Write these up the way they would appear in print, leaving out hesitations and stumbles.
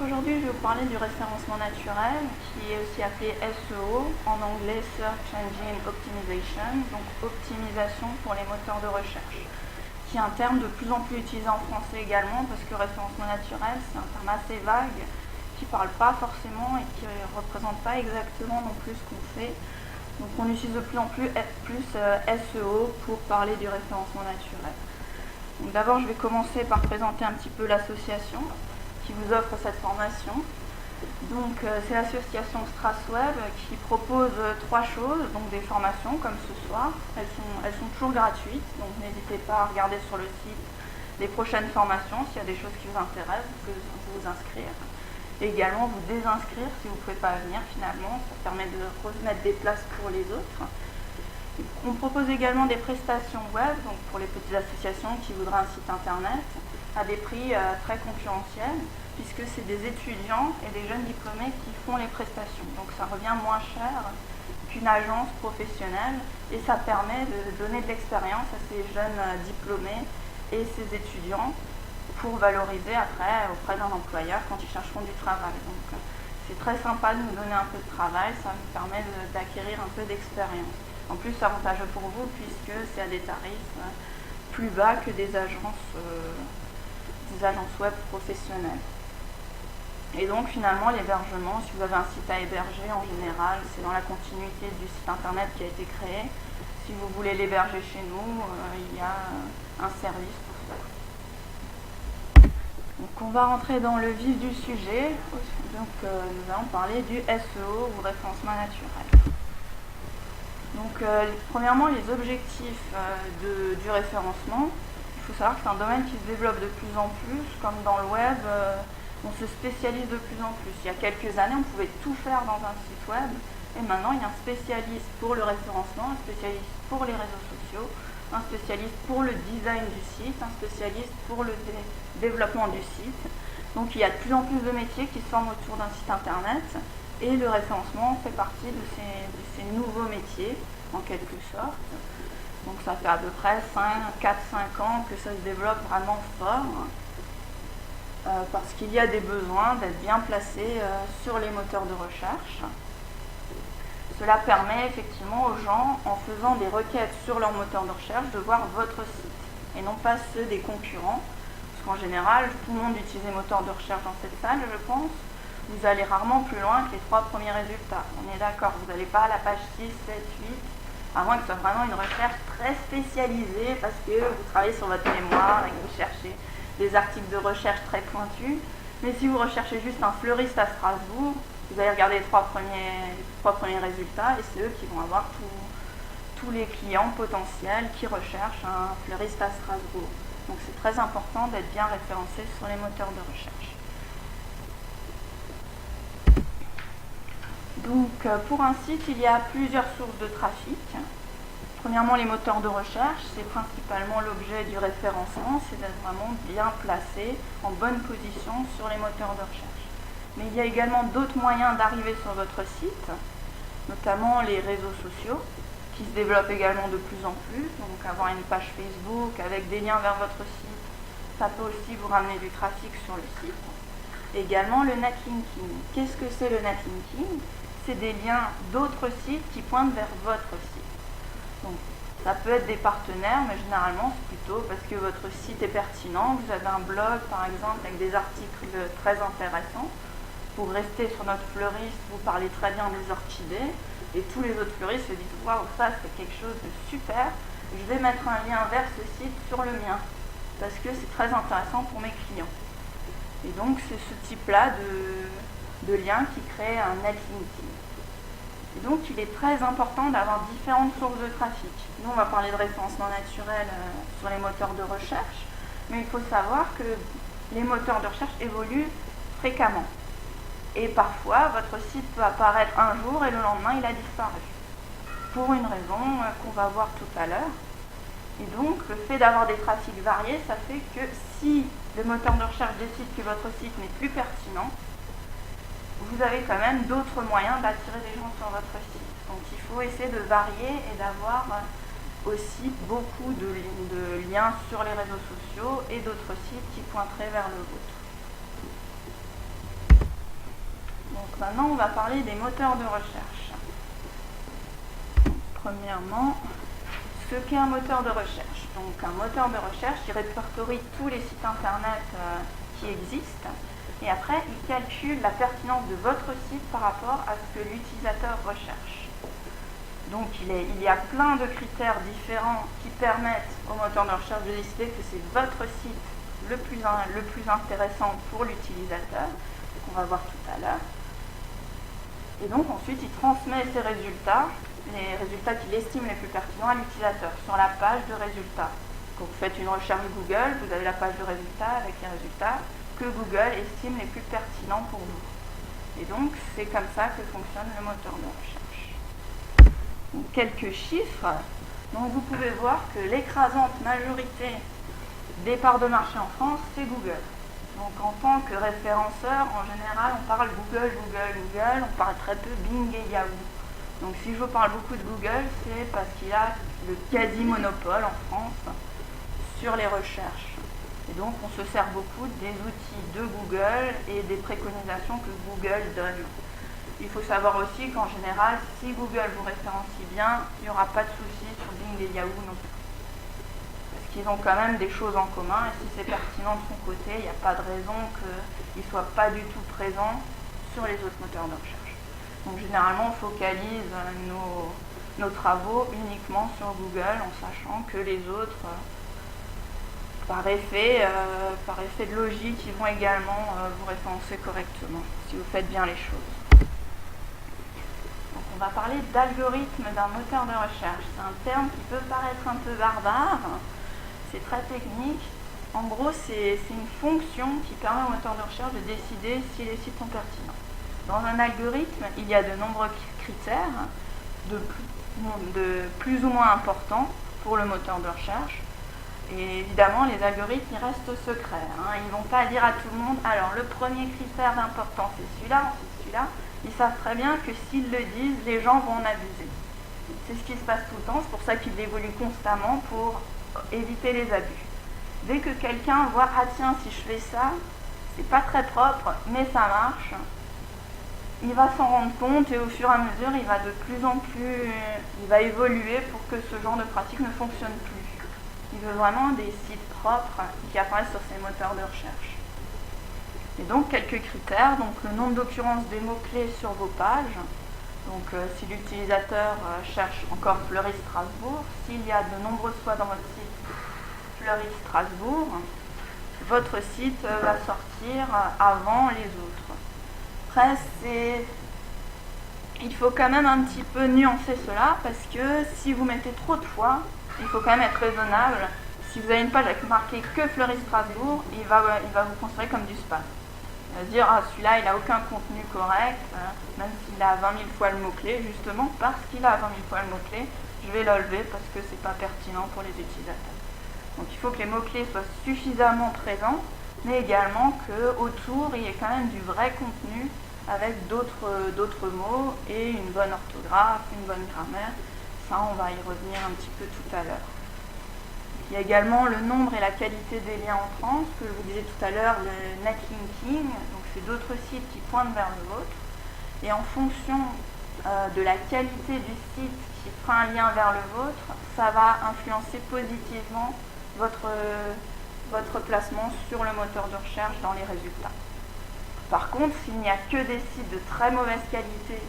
aujourd'hui, je vais vous parler du référencement naturel, qui est aussi appelé SEO, en anglais Search Engine Optimization, donc optimisation pour les moteurs de recherche, qui est un terme de plus en plus utilisé en français également, parce que référencement naturel, c'est un terme assez vague, qui ne parle pas forcément et qui ne représente pas exactement non plus ce qu'on fait. Donc on utilise de plus en plus SEO pour parler du référencement naturel. Donc d'abord, je vais commencer par présenter un petit peu l'association qui vous offre cette formation. Donc c'est l'association StrasWeb qui propose trois choses, donc des formations comme ce soir. Elles sont toujours gratuites, donc n'hésitez pas à regarder sur le site les prochaines formations. S'il y a des choses qui vous intéressent, vous pouvez vous inscrire. Et également vous désinscrire si vous ne pouvez pas venir finalement, ça permet de remettre des places pour les autres. On propose également des prestations web, donc pour les petites associations qui voudraient un site internet, à des prix très concurrentiels, puisque c'est des étudiants et des jeunes diplômés qui font les prestations. Donc ça revient moins cher qu'une agence professionnelle et ça permet de donner de l'expérience à ces jeunes diplômés et ces étudiants pour valoriser après auprès d'un employeur quand ils chercheront du travail. Donc c'est très sympa de nous donner un peu de travail, ça nous permet d'acquérir un peu d'expérience. En plus, c'est avantageux pour vous puisque c'est à des tarifs plus bas que des agences web professionnelles. Et donc finalement, l'hébergement, si vous avez un site à héberger, en général, c'est dans la continuité du site internet qui a été créé. Si vous voulez l'héberger chez nous, il y a un service pour ça. Donc on va rentrer dans le vif du sujet. Donc nous allons parler du SEO ou référencement naturel. Donc premièrement, les objectifs du référencement. Il faut savoir que c'est un domaine qui se développe de plus en plus, comme dans le web, on se spécialise de plus en plus. Il y a quelques années, on pouvait tout faire dans un site web, et maintenant il y a un spécialiste pour le référencement, un spécialiste pour les réseaux sociaux, un spécialiste pour le design du site, un spécialiste pour le développement du site. Donc il y a de plus en plus de métiers qui se forment autour d'un site internet, et le référencement fait partie de ces nouveaux métiers, en quelque sorte. Donc ça fait à peu près 4-5 ans que ça se développe vraiment fort, parce qu'il y a des besoins d'être bien placé sur les moteurs de recherche. Cela permet effectivement aux gens, en faisant des requêtes sur leur moteur de recherche, de voir votre site, et non pas ceux des concurrents. Parce qu'en général, tout le monde utilise les moteurs de recherche dans cette salle, je pense. Vous allez rarement plus loin que les 3 premiers résultats. On est d'accord, vous n'allez pas à la page 6, 7, 8, à moins que ce soit vraiment une recherche très spécialisée parce que vous travaillez sur votre mémoire et que vous cherchez des articles de recherche très pointus. Mais si vous recherchez juste un fleuriste à Strasbourg, vous allez regarder les 3 premiers résultats et c'est eux qui vont avoir tous les clients potentiels qui recherchent un fleuriste à Strasbourg. Donc c'est très important d'être bien référencé sur les moteurs de recherche. Donc pour un site, il y a plusieurs sources de trafic. Premièrement, les moteurs de recherche, c'est principalement l'objet du référencement, c'est d'être vraiment bien placé, en bonne position sur les moteurs de recherche. Mais il y a également d'autres moyens d'arriver sur votre site, notamment les réseaux sociaux, qui se développent également de plus en plus. Donc avoir une page Facebook avec des liens vers votre site, ça peut aussi vous ramener du trafic sur le site. Également le netlinking. Qu'est-ce que c'est le netlinking ? C'est des liens d'autres sites qui pointent vers votre site. Donc, ça peut être des partenaires, mais généralement c'est plutôt parce que votre site est pertinent. Vous avez un blog par exemple avec des articles très intéressants. Pour rester sur notre fleuriste, vous parlez très bien des orchidées et tous les autres fleuristes se disent waouh, ça c'est quelque chose de super, je vais mettre un lien vers ce site sur le mien parce que c'est très intéressant pour mes clients. Et donc c'est ce type-là de lien qui crée un netlinking. Et donc il est très important d'avoir différentes sources de trafic. Nous on va parler de référencement naturel sur les moteurs de recherche, mais il faut savoir que les moteurs de recherche évoluent fréquemment. Et parfois votre site peut apparaître un jour et le lendemain il a disparu. Pour une raison qu'on va voir tout à l'heure. Et donc le fait d'avoir des trafics variés, ça fait que si le moteur de recherche décide que votre site n'est plus pertinent, vous avez quand même d'autres moyens d'attirer des gens sur votre site. Donc il faut essayer de varier et d'avoir aussi beaucoup de liens sur les réseaux sociaux et d'autres sites qui pointeraient vers le vôtre. Donc maintenant, on va parler des moteurs de recherche. Premièrement, ce qu'est un moteur de recherche. Donc un moteur de recherche, il répertorie tous les sites internet qui existent et après, il calcule la pertinence de votre site par rapport à ce que l'utilisateur recherche. Donc il y a plein de critères différents qui permettent au moteur de recherche de décider que c'est votre site le plus intéressant pour l'utilisateur, qu'on va voir tout à l'heure. Et donc ensuite, il transmet ces résultats, les résultats qu'il estime les plus pertinents à l'utilisateur, sur la page de résultats. Quand vous faites une recherche Google, vous avez la page de résultats avec les résultats que Google estime les plus pertinents pour vous. Et donc, c'est comme ça que fonctionne le moteur de recherche. Donc, quelques chiffres. Donc, vous pouvez voir que l'écrasante majorité des parts de marché en France, c'est Google. Donc, en tant que référenceur, en général, on parle Google, on parle très peu Bing et Yahoo. Donc, si je vous parle beaucoup de Google, c'est parce qu'il a le quasi-monopole en France sur les recherches. Et donc, on se sert beaucoup des outils de Google et des préconisations que Google donne. Il faut savoir aussi qu'en général, si Google vous référencie bien, il n'y aura pas de souci sur Bing et Yahoo non plus. Parce qu'ils ont quand même des choses en commun, et si c'est pertinent de son côté, il n'y a pas de raison qu'ils ne soient pas du tout présents sur les autres moteurs de recherche. Donc, généralement, on focalise nos travaux uniquement sur Google, en sachant que les autres... Par effet de logique, ils vont également vous référencer correctement, si vous faites bien les choses. Donc on va parler d'algorithme d'un moteur de recherche. C'est un terme qui peut paraître un peu barbare, c'est très technique. En gros, c'est une fonction qui permet au moteur de recherche de décider si les sites sont pertinents. Dans un algorithme, il y a de nombreux critères, de plus ou moins importants pour le moteur de recherche. Et évidemment, les algorithmes, ils restent secrets. Ils ne vont pas dire à tout le monde, alors le premier critère d'importance, c'est celui-là, ensuite celui-là. Ils savent très bien que s'ils le disent, les gens vont en abuser. C'est ce qui se passe tout le temps, c'est pour ça qu'ils évoluent constamment pour éviter les abus. Dès que quelqu'un voit, ah tiens, si je fais ça, c'est pas très propre, mais ça marche, il va s'en rendre compte et au fur et à mesure, il va de plus en plus, il va évoluer pour que ce genre de pratique ne fonctionne plus. Il veut vraiment des sites propres qui apparaissent sur ces moteurs de recherche. Et donc, quelques critères. Donc, le nombre d'occurrences des mots-clés sur vos pages. Donc, si l'utilisateur cherche encore Fleury Strasbourg, s'il y a de nombreuses fois dans votre site Fleury Strasbourg, votre site va sortir avant les autres. Après, il faut quand même un petit peu nuancer cela, parce que si vous mettez trop de fois, il faut quand même être raisonnable. Si vous avez une page avec marqué que Fleury Strasbourg, il va vous considérer comme du spam. Il va se dire, ah celui-là il n'a aucun contenu correct, même s'il a 20 000 fois le mot-clé, justement parce qu'il a 20 000 fois le mot-clé, je vais l'enlever parce que c'est pas pertinent pour les utilisateurs. Donc il faut que les mots-clés soient suffisamment présents, mais également qu'autour il y ait quand même du vrai contenu avec d'autres mots et une bonne orthographe, une bonne grammaire. Ça, on va y revenir un petit peu tout à l'heure. Il y a également le nombre et la qualité des liens entrants, ce que je vous disais tout à l'heure, le netlinking, donc c'est d'autres sites qui pointent vers le vôtre. Et en fonction de la qualité du site qui fera un lien vers le vôtre, ça va influencer positivement votre placement sur le moteur de recherche dans les résultats. Par contre, s'il n'y a que des sites de très mauvaise qualité,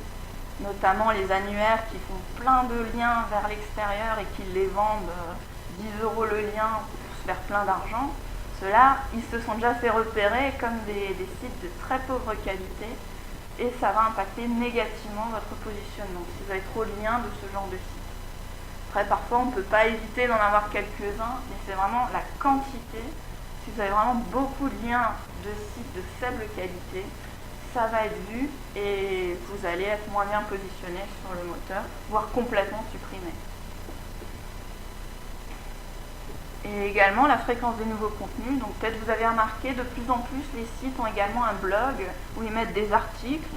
notamment les annuaires qui font plein de liens vers l'extérieur et qui les vendent 10 € le lien pour se faire plein d'argent, ceux-là, ils se sont déjà fait repérer comme des sites de très pauvre qualité et ça va impacter négativement votre positionnement si vous avez trop de liens de ce genre de site. Après, parfois, on ne peut pas éviter d'en avoir quelques-uns, mais c'est vraiment la quantité. Si vous avez vraiment beaucoup de liens de sites de faible qualité, ça va être vu et vous allez être moins bien positionné sur le moteur, voire complètement supprimé. Et également la fréquence des nouveaux contenus. Donc peut-être vous avez remarqué, de plus en plus les sites ont également un blog où ils mettent des articles.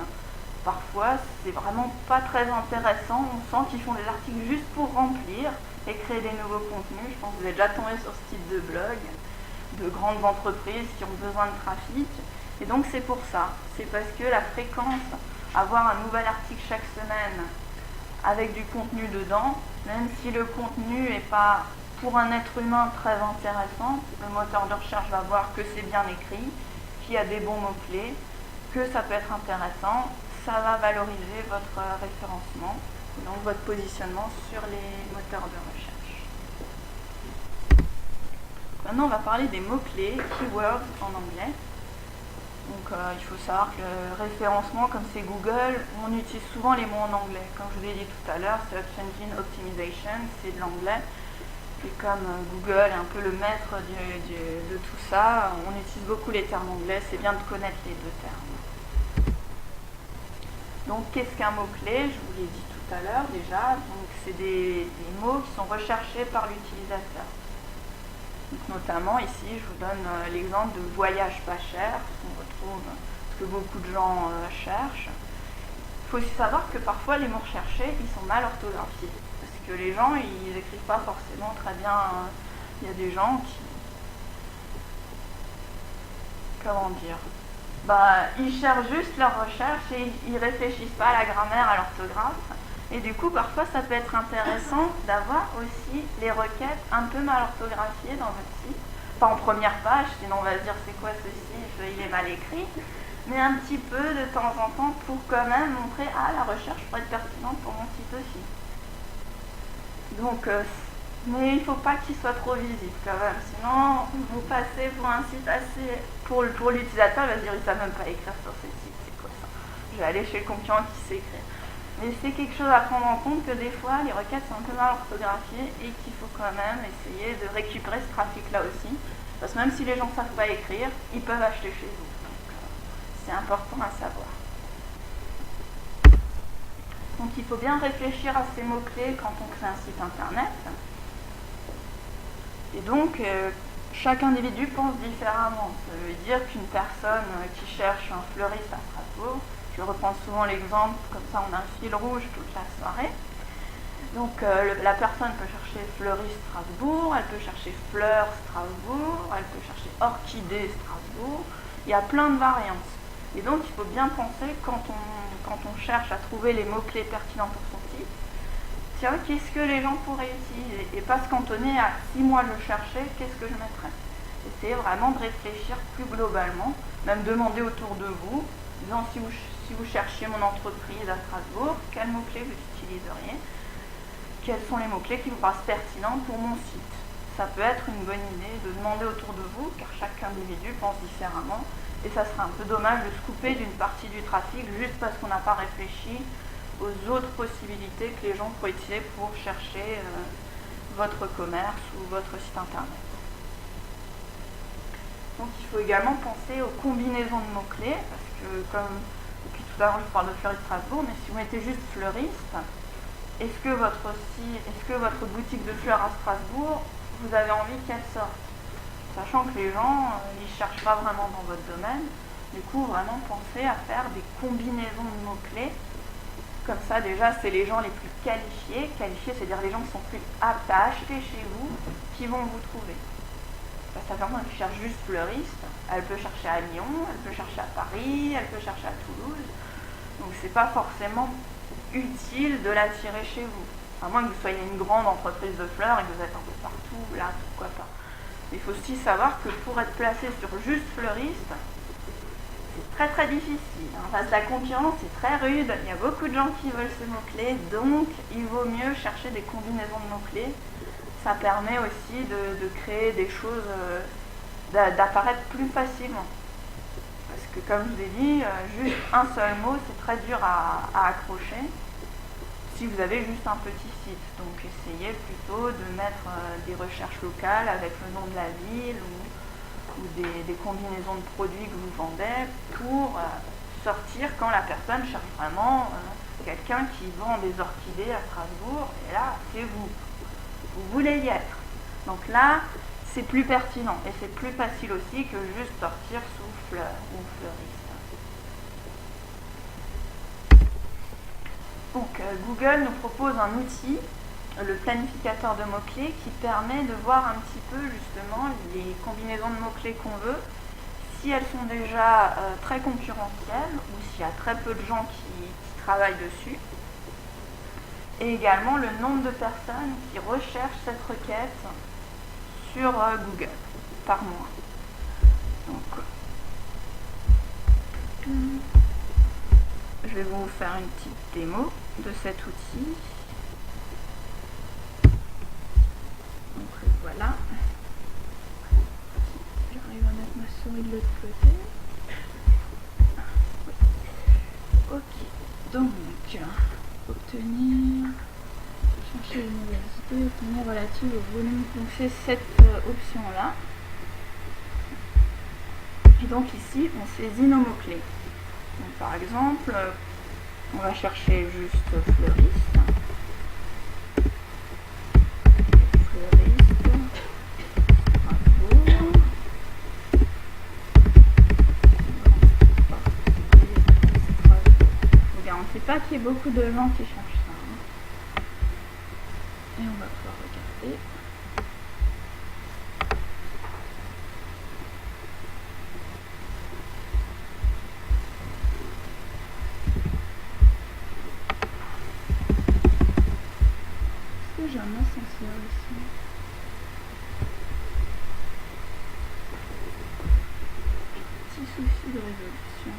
Parfois c'est vraiment pas très intéressant, on sent qu'ils font des articles juste pour remplir et créer des nouveaux contenus. Je pense que vous êtes déjà tombé sur ce type de blog de grandes entreprises qui ont besoin de trafic. Et donc c'est pour ça, c'est parce que la fréquence, avoir un nouvel article chaque semaine avec du contenu dedans, même si le contenu n'est pas pour un être humain très intéressant, le moteur de recherche va voir que c'est bien écrit, qu'il y a des bons mots-clés, que ça peut être intéressant, ça va valoriser votre référencement, donc votre positionnement sur les moteurs de recherche. Maintenant, on va parler des mots-clés, keywords en anglais. Donc il faut savoir que le référencement, comme c'est Google, on utilise souvent les mots en anglais. Comme je vous l'ai dit tout à l'heure, Search Engine Optimization, c'est de l'anglais. Et comme Google est un peu le maître de tout ça, on utilise beaucoup les termes anglais, c'est bien de connaître les deux termes. Donc qu'est-ce qu'un mot-clé? Je vous l'ai dit tout à l'heure déjà. Donc c'est des mots qui sont recherchés par l'utilisateur. Notamment ici, je vous donne l'exemple de voyage pas cher, qu'on retrouve ce que beaucoup de gens cherchent. Il faut aussi savoir que parfois les mots recherchés, ils sont mal orthographiés. Parce que les gens, ils n'écrivent pas forcément très bien. Il y a des gens qui... Comment dire? Ils cherchent juste leur recherche et ils réfléchissent pas à la grammaire, à l'orthographe. Et du coup, parfois, ça peut être intéressant d'avoir aussi les requêtes un peu mal orthographiées dans votre site. Pas en première page, sinon on va se dire c'est quoi ceci, il est mal écrit. Mais un petit peu de temps en temps pour quand même montrer la recherche pourrait être pertinente pour mon site aussi. Donc, mais il ne faut pas qu'il soit trop visible quand même. Sinon, vous passez pour un site assez... Pour l'utilisateur, il va se dire il ne sait même pas écrire sur ce site, c'est quoi ça? Je vais aller chez le concurrent qui sait écrire. Mais c'est quelque chose à prendre en compte que des fois les requêtes sont un peu mal orthographiées et qu'il faut quand même essayer de récupérer ce trafic-là aussi. Parce que même si les gens ne savent pas écrire, ils peuvent acheter chez vous. Donc c'est important à savoir. Donc il faut bien réfléchir à ces mots-clés quand on crée un site internet. Et donc chaque individu pense différemment. Ça veut dire qu'une personne qui cherche un fleuriste à Strasbourg, je reprends souvent l'exemple, comme ça on a un fil rouge toute la soirée. Donc la personne peut chercher fleuriste Strasbourg, elle peut chercher fleurs Strasbourg, elle peut chercher orchidée Strasbourg. Il y a plein de variantes. Et donc il faut bien penser quand on cherche à trouver les mots-clés pertinents pour son site, tiens, qu'est-ce que les gens pourraient utiliser? Et pas se cantonner à si moi je cherchais, qu'est-ce que je mettrais? Essayez vraiment de réfléchir plus globalement, même demander autour de vous, disant si vous cherchiez mon entreprise à Strasbourg, quels mots-clés vous utiliseriez? Quels sont les mots-clés qui vous paraissent pertinents pour mon site? Ça peut être une bonne idée de demander autour de vous, car chaque individu pense différemment, et ça serait un peu dommage de se couper d'une partie du trafic juste parce qu'on n'a pas réfléchi aux autres possibilités que les gens pourraient utiliser pour chercher votre commerce ou votre site internet. Donc il faut également penser aux combinaisons de mots-clés, parce que comme depuis tout à l'heure je parle de fleuriste Strasbourg, mais si vous mettez juste fleuriste, est-ce que votre boutique de fleurs à Strasbourg, vous avez envie qu'elle sorte? Sachant que les gens, ils ne cherchent pas vraiment dans votre domaine, du coup vraiment pensez à faire des combinaisons de mots-clés. Comme ça, déjà, c'est les gens les plus qualifiés. Qualifiés, c'est-à-dire les gens qui sont plus aptes à acheter chez vous, qui vont vous trouver. Parce que la personne qui cherche juste fleuriste, elle peut chercher à Lyon, elle peut chercher à Paris, elle peut chercher à Toulouse. Donc, c'est pas forcément utile de l'attirer chez vous. À moins que vous soyez une grande entreprise de fleurs et que vous êtes un peu partout, là, pourquoi pas. Il faut aussi savoir que pour être placé sur juste fleuriste, c'est très très difficile. Face à la concurrence, c'est très rude. Il y a beaucoup de gens qui veulent ce mot-clé, donc il vaut mieux chercher des combinaisons de mots-clés. Ça permet aussi de créer des choses, d'apparaître plus facilement. Parce que comme je vous ai dit, juste un seul mot, c'est très dur à accrocher si vous avez juste un petit site. Donc essayez plutôt de mettre des recherches locales avec le nom de la ville ou des combinaisons de produits que vous vendez pour sortir quand la personne cherche vraiment quelqu'un qui vend des orchidées à Strasbourg, et là, c'est vous. Vous voulez y être. Donc là, c'est plus pertinent et c'est plus facile aussi que juste sortir sous fleur ou fleuriste. Donc Google nous propose un outil, le planificateur de mots-clés, qui permet de voir un petit peu justement les combinaisons de mots-clés qu'on veut, si elles sont déjà très concurrentielles ou s'il y a très peu de gens qui travaillent dessus. Et également le nombre de personnes qui recherchent cette requête sur Google par mois. Donc, je vais vous faire une petite démo de cet outil. Donc voilà. J'arrive à mettre ma souris de l'autre côté. Ok. Donc, obtenir, chercher une nouvelle idée, obtenir relative au volume. Donc c'est cette option-là. Et donc ici, on saisit nos mots-clés. Donc par exemple, on va chercher juste fleuriste. Bravo. Je vous garantis pas qu'il y ait beaucoup de gens qui cherchent ça. Hein. Et on va pouvoir regarder. J'ai un ascenseur ici. Petit souci de résolution.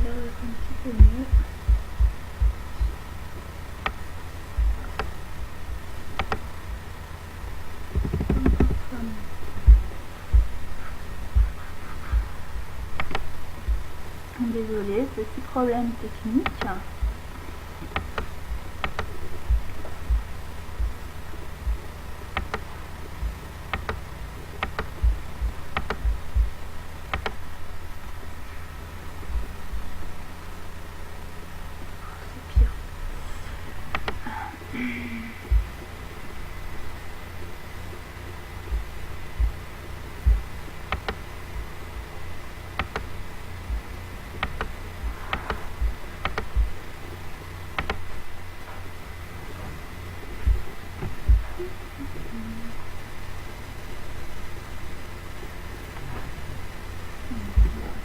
Un petit peu mieux. Désolée, petit problème technique. C'est pire.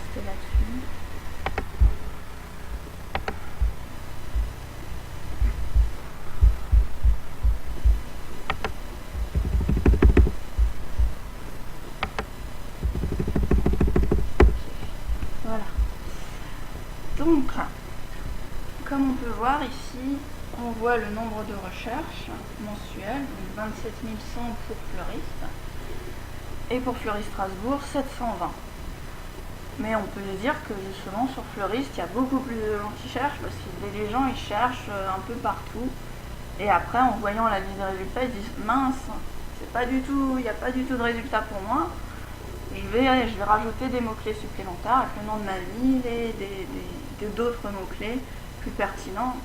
Rester là-dessus. Voilà. Donc, comme on peut voir ici, on voit le nombre de recherches mensuelles, donc 27 100 pour fleuriste, et pour fleuriste Strasbourg, 720. Mais on peut se dire que justement sur fleuriste, il y a beaucoup plus de gens qui cherchent, parce que les gens ils cherchent un peu partout, et après en voyant la liste des résultats, ils disent mince, c'est pas du tout, il n'y a pas du tout de résultats pour moi. Je vais rajouter des mots-clés supplémentaires avec le nom de ma ville et d'autres mots-clés plus pertinents.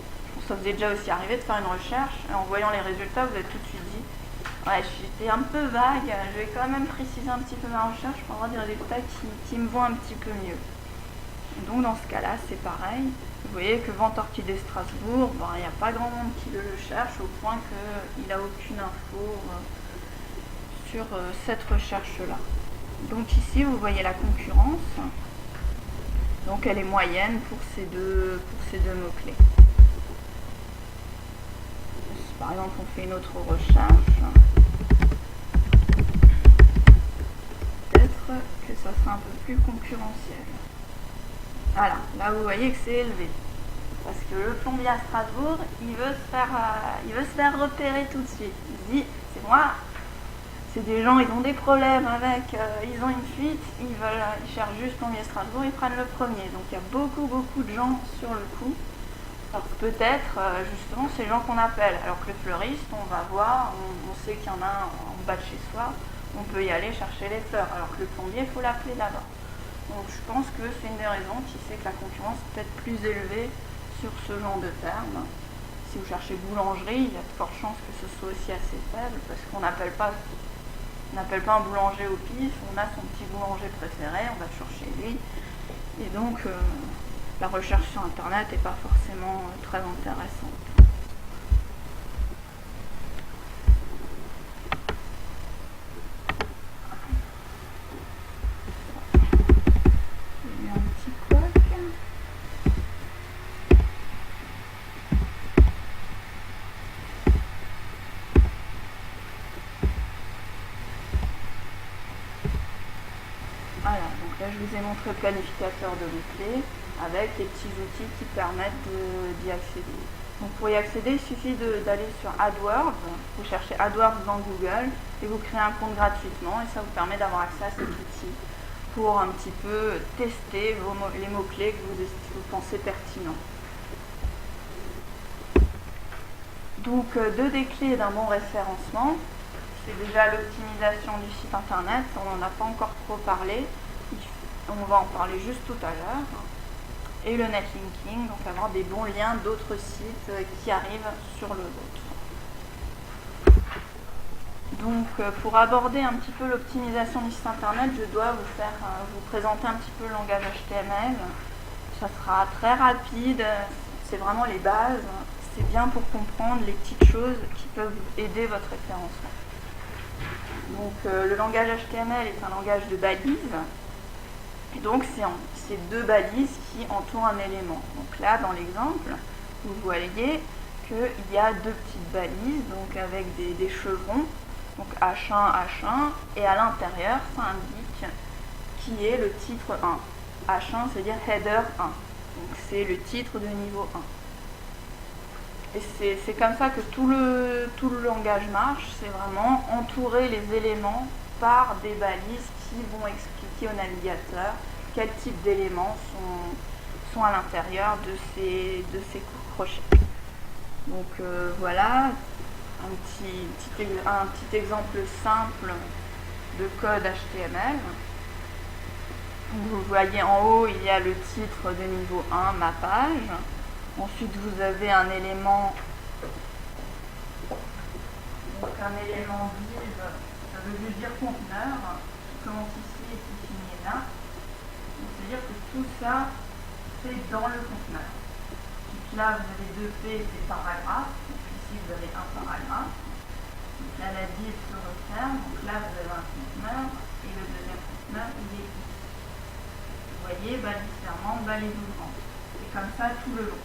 Ça vous est déjà aussi arrivé de faire une recherche et en voyant les résultats, vous avez tout de suite dit ouais, j'étais un peu vague, je vais quand même préciser un petit peu ma recherche pour avoir des résultats qui me vont un petit peu mieux. Et donc dans ce cas-là, c'est pareil. Vous voyez que Vente Orchidée Strasbourg, il n'y a pas grand monde qui le cherche au point qu'il n'a aucune info sur cette recherche-là. Donc ici, vous voyez la concurrence. Donc elle est moyenne pour ces deux mots-clés. Par exemple, on fait une autre recherche. Peut-être que ça sera un peu plus concurrentiel. Voilà, là vous voyez que c'est élevé. Parce que le plombier à Strasbourg, il veut se faire repérer tout de suite. Il se dit, c'est moi, c'est des gens, ils ont des problèmes avec, ils ont une fuite, ils cherchent juste plombier Strasbourg, ils prennent le premier. Donc il y a beaucoup de gens sur le coup. Alors peut-être justement ces gens qu'on appelle. Alors que le fleuriste, on va voir, on sait qu'il y en a en bas de chez soi, on peut y aller chercher les fleurs. Alors que le plombier, il faut l'appeler là-bas. Donc je pense que c'est une des raisons qui fait que la concurrence est peut-être plus élevée sur ce genre de terme. Si vous cherchez boulangerie, il y a de fortes chances que ce soit aussi assez faible, parce qu'on n'appelle pas un boulanger au pif, on a son petit boulanger préféré, on va toujours chez lui. Et donc, la recherche sur Internet n'est pas forcément très intéressante. J'ai eu un petit couac. Voilà, donc là je vous ai montré le planificateur de mots-clés avec les petits outils qui permettent d'y accéder. Donc pour y accéder, il suffit d'aller sur AdWords, vous cherchez AdWords dans Google et vous créez un compte gratuitement et ça vous permet d'avoir accès à cet outil pour un petit peu tester les mots-clés que vous pensez pertinents. Donc deux des clés d'un bon référencement, c'est déjà l'optimisation du site internet, on n'en a pas encore trop parlé, on va en parler juste tout à l'heure. Et le netlinking, donc avoir des bons liens d'autres sites qui arrivent sur le vôtre. Donc pour aborder un petit peu l'optimisation du site internet, je dois vous présenter un petit peu le langage HTML. Ça sera très rapide, c'est vraiment les bases, c'est bien pour comprendre les petites choses qui peuvent aider votre référencement. Donc le langage HTML est un langage de balises. Et donc c'est deux balises qui entourent un élément. Donc là dans l'exemple, vous voyez qu'il y a deux petites balises, donc avec des chevrons, donc H1, H1, et à l'intérieur ça indique qui est le titre 1. H1 c'est-à-dire header 1. Donc c'est le titre de niveau 1. Et c'est comme ça que tout le langage marche, c'est vraiment entourer les éléments par des balises qui vont expliquer au navigateur quel type d'éléments sont à l'intérieur de ces crochets. Donc voilà un petit exemple simple de code HTML. Vous voyez en haut, il y a le titre de niveau 1, ma page. Ensuite, vous avez un élément div, ça veut juste dire conteneur, qui commence ici et qui finit là. C'est-à-dire que tout ça, c'est dans le conteneur. Donc là, vous avez 2P, c'est paragraphe. Donc ici, vous avez un paragraphe. Donc là, la div se referme. Donc là, vous avez un conteneur. Et le deuxième conteneur, il est ici. Vous voyez, balise fermante, balise ouvrante. Et comme ça, tout le long.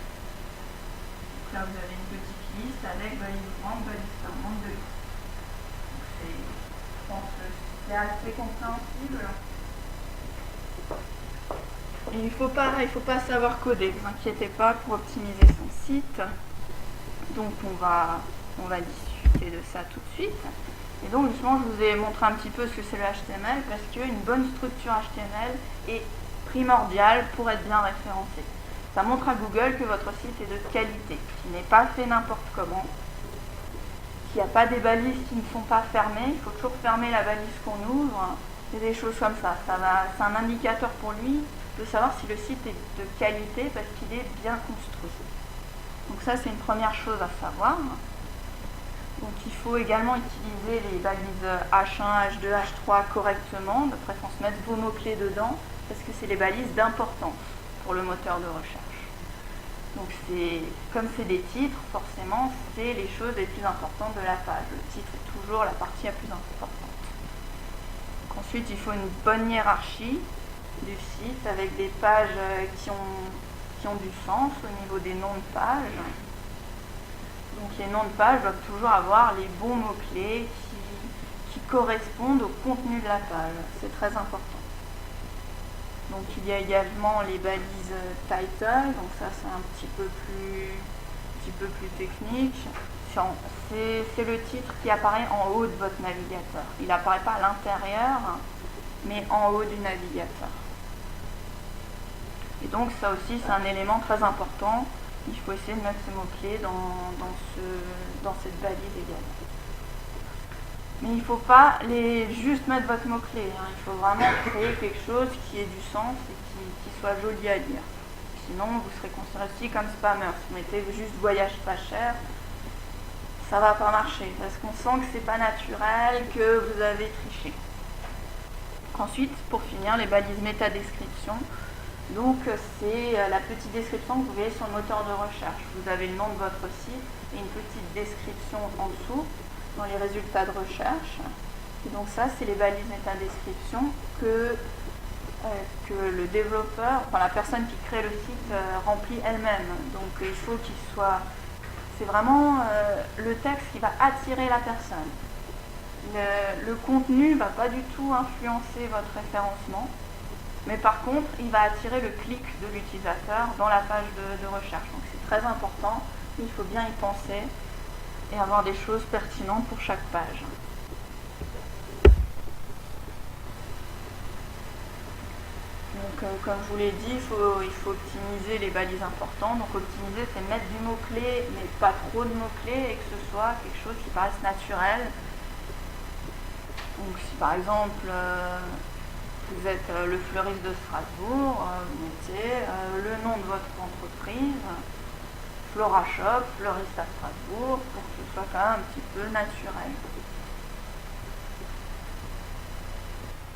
Donc là, vous avez une petite liste avec balise ouvrante, balise fermante de liste. Je pense que c'est assez compréhensible. Et il faut pas savoir coder, ne vous inquiétez pas pour optimiser son site. Donc on va discuter de ça tout de suite. Et donc justement je vous ai montré un petit peu ce que c'est le HTML parce qu'une bonne structure HTML est primordiale pour être bien référencé. Ça montre à Google que votre site est de qualité, qu'il n'est pas fait n'importe comment, qu'il n'y a pas des balises qui ne sont pas fermées, il faut toujours fermer la balise qu'on ouvre, et des choses comme ça. C'est un indicateur pour lui de savoir si le site est de qualité parce qu'il est bien construit. Donc ça c'est une première chose à savoir. Donc il faut également utiliser les balises H1, H2, H3 correctement, de préférence mettre vos mots-clés dedans, parce que c'est les balises d'importance pour le moteur de recherche. Donc comme c'est des titres, forcément c'est les choses les plus importantes de la page. Le titre est toujours la partie la plus importante. Donc ensuite il faut une bonne hiérarchie du site avec des pages qui ont du sens au niveau des noms de pages. Donc les noms de pages doivent toujours avoir les bons mots-clés qui correspondent au contenu de la page. C'est très important. Donc il y a également les balises title, donc ça c'est un petit peu plus technique. c'est le titre qui apparaît en haut de votre navigateur. Il n'apparaît pas à l'intérieur, mais en haut du navigateur. Et donc ça aussi, c'est un élément très important. Il faut essayer de mettre ces mots-clés dans cette balise également. Mais il ne faut pas juste mettre votre mot-clé. Il faut vraiment créer quelque chose qui ait du sens et qui soit joli à lire. Sinon, vous serez considéré aussi comme spammer. Si vous mettez juste voyage pas cher, ça va pas marcher parce qu'on sent que c'est pas naturel, que vous avez triché. Ensuite, pour finir, les balises métadescription. Donc, c'est la petite description que vous voyez sur le moteur de recherche. Vous avez le nom de votre site et une petite description en dessous dans les résultats de recherche. Et donc ça, c'est les balises métadescription que le développeur, enfin la personne qui crée le site remplit elle-même. Donc il faut qu'il soit... C'est vraiment le texte qui va attirer la personne. Le contenu ne va pas du tout influencer votre référencement, mais par contre, il va attirer le clic de l'utilisateur dans la page de recherche. Donc c'est très important, il faut bien y penser et avoir des choses pertinentes pour chaque page. Donc, comme je vous l'ai dit, il faut optimiser les balises importantes. Donc, optimiser, c'est mettre du mot-clé, mais pas trop de mots-clés, et que ce soit quelque chose qui paraisse naturel. Donc, si par exemple, vous êtes le fleuriste de Strasbourg, vous mettez le nom de votre entreprise, Flora Shop, fleuriste à Strasbourg, pour que ce soit quand même un petit peu naturel.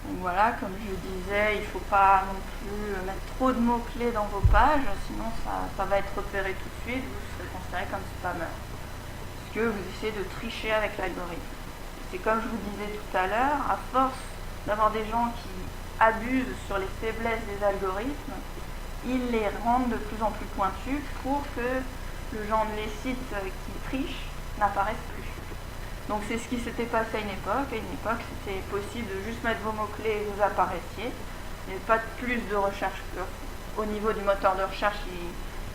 Donc voilà, comme je disais, il ne faut pas non plus mettre trop de mots-clés dans vos pages, sinon ça va être repéré tout de suite, vous serez considéré comme spammer. Parce que vous essayez de tricher avec l'algorithme. C'est comme je vous disais tout à l'heure, à force d'avoir des gens qui abusent sur les faiblesses des algorithmes, ils les rendent de plus en plus pointus pour que les sites qui trichent n'apparaissent plus. Donc c'est ce qui s'était passé à une époque. À une époque, c'était possible de juste mettre vos mots-clés et vous apparaissiez. Il n'y avait pas de plus de recherche qu'au niveau du moteur de recherche,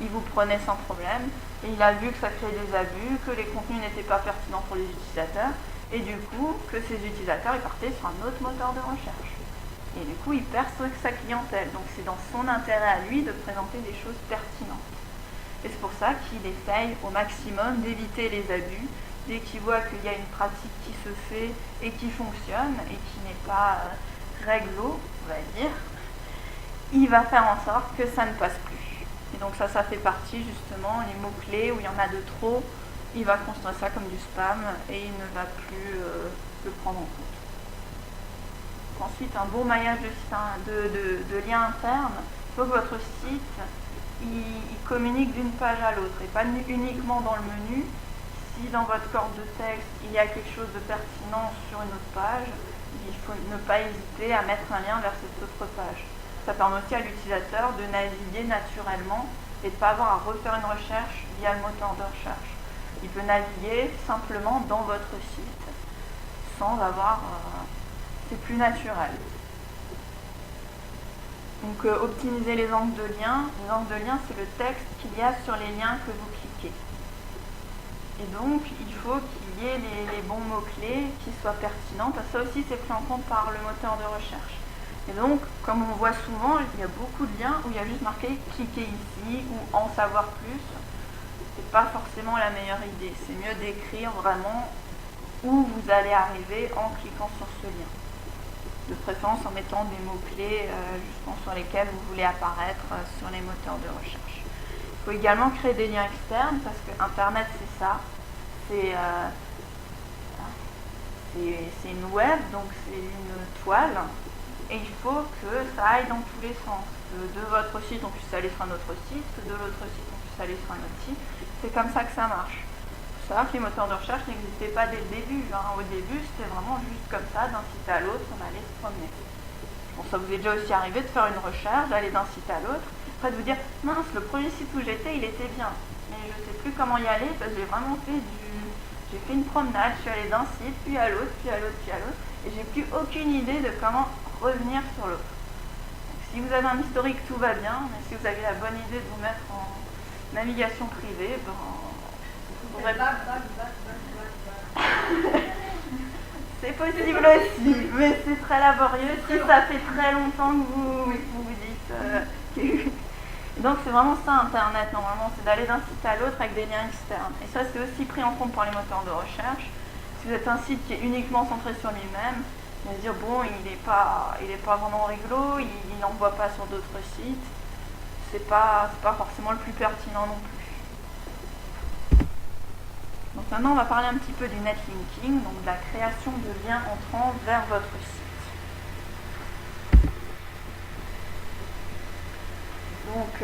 il vous prenait sans problème. Et il a vu que ça créait des abus, que les contenus n'étaient pas pertinents pour les utilisateurs, et du coup, que ces utilisateurs ils partaient sur un autre moteur de recherche. Et du coup, il perd sa clientèle. Donc c'est dans son intérêt à lui de présenter des choses pertinentes. Et c'est pour ça qu'il essaye au maximum d'éviter les abus. Dès qu'il voit qu'il y a une pratique qui se fait et qui fonctionne et qui n'est pas réglo, on va dire, il va faire en sorte que ça ne passe plus. Et donc ça fait partie justement, les mots-clés où il y en a de trop, il va considérer ça comme du spam et il ne va plus le prendre en compte. Ensuite, un bon maillage de liens internes. Il faut que votre site il communique d'une page à l'autre et pas uniquement dans le menu. Si dans votre corps de texte, il y a quelque chose de pertinent sur une autre page, il faut ne pas hésiter à mettre un lien vers cette autre page. Ça permet aussi à l'utilisateur de naviguer naturellement et de ne pas avoir à refaire une recherche via le moteur de recherche. Il peut naviguer simplement dans votre site sans avoir... c'est plus naturel. Donc optimiser les angles de lien. Les angles de lien, c'est le texte qu'il y a sur les liens que vous cliquez. Et donc, il faut qu'il y ait les bons mots-clés qui soient pertinents, parce que ça aussi, c'est pris en compte par le moteur de recherche. Et donc, comme on voit souvent, il y a beaucoup de liens où il y a juste marqué « cliquez ici » ou « en savoir plus ». C'est pas forcément la meilleure idée. C'est mieux d'écrire vraiment où vous allez arriver en cliquant sur ce lien. De préférence en mettant des mots-clés justement sur lesquels vous voulez apparaître sur les moteurs de recherche. Il faut également créer des liens externes parce que Internet c'est ça, c'est une web, donc c'est une toile et il faut que ça aille dans tous les sens. Que de votre site on puisse aller sur un autre site, que de l'autre site on puisse aller sur un autre site. C'est comme ça que ça marche. Il faut savoir que les moteurs de recherche n'existaient pas dès le début. Au début c'était vraiment juste comme ça, d'un site à l'autre, on allait se promener. Bon, ça vous est déjà aussi arrivé de faire une recherche, d'aller d'un site à l'autre, après de vous dire mince, le premier site où j'étais il était bien, mais je ne sais plus comment y aller parce que j'ai vraiment fait une promenade, je suis allée d'un site, puis à l'autre, puis à l'autre, puis à l'autre, et j'ai plus aucune idée de comment revenir sur l'autre. Si vous avez un historique, tout va bien, mais si vous avez la bonne idée de vous mettre en navigation privée, vous C'est possible aussi, mais c'est très laborieux si ça fait très longtemps que vous vous dites. Donc c'est vraiment ça Internet normalement, c'est d'aller d'un site à l'autre avec des liens externes. Et ça c'est aussi pris en compte par les moteurs de recherche. Si vous êtes un site qui est uniquement centré sur lui-même, vous allez dire bon il est pas vraiment réglo, il n'envoie pas sur d'autres sites, c'est pas forcément le plus pertinent non plus. Donc maintenant on va parler un petit peu du netlinking, donc de la création de liens entrants vers votre site. Donc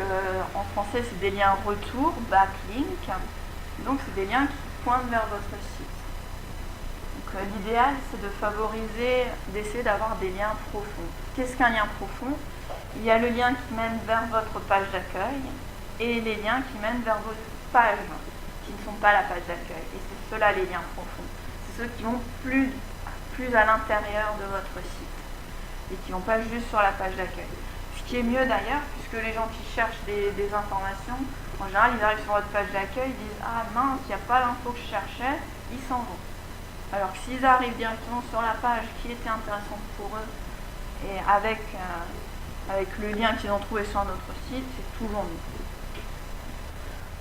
en français c'est des liens retour, backlink, donc c'est des liens qui pointent vers votre site. Donc l'idéal c'est de favoriser, d'essayer d'avoir des liens profonds. Qu'est-ce qu'un lien profond? Il y a le lien qui mène vers votre page d'accueil et les liens qui mènent vers vos pages qui ne sont pas la page d'accueil. Et c'est ceux-là les liens profonds. C'est ceux qui vont plus à l'intérieur de votre site et qui ne vont pas juste sur la page d'accueil. Ce qui est mieux d'ailleurs, puisque les gens qui cherchent des informations, en général ils arrivent sur votre page d'accueil, ils disent ah mince, il n'y a pas l'info que je cherchais, ils s'en vont. Alors que s'ils arrivent directement sur la page qui était intéressante pour eux et avec le lien qu'ils ont trouvé sur notre site, c'est toujours mieux.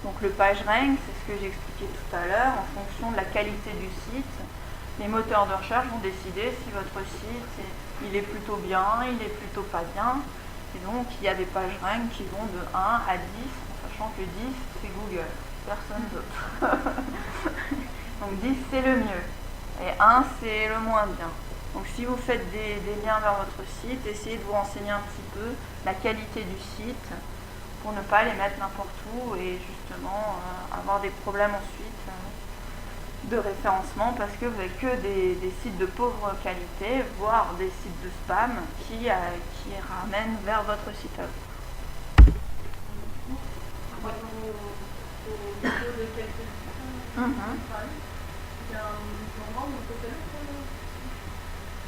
Donc le PageRank, c'est ce que j'ai expliqué tout à l'heure, en fonction de la qualité du site, les moteurs de recherche vont décider si votre site il est plutôt bien, il est plutôt pas bien. Et donc il y a des PageRank qui vont de 1 à 10, en sachant que 10 c'est Google, personne d'autre. Donc 10 c'est le mieux, et 1 c'est le moins bien. Donc si vous faites des liens vers votre site, essayez de vous renseigner un petit peu la qualité du site, pour ne pas les mettre n'importe où et justement avoir des problèmes ensuite de référencement parce que vous n'avez que des sites de pauvre qualité, voire des sites de spam qui ramènent vers votre site à vous.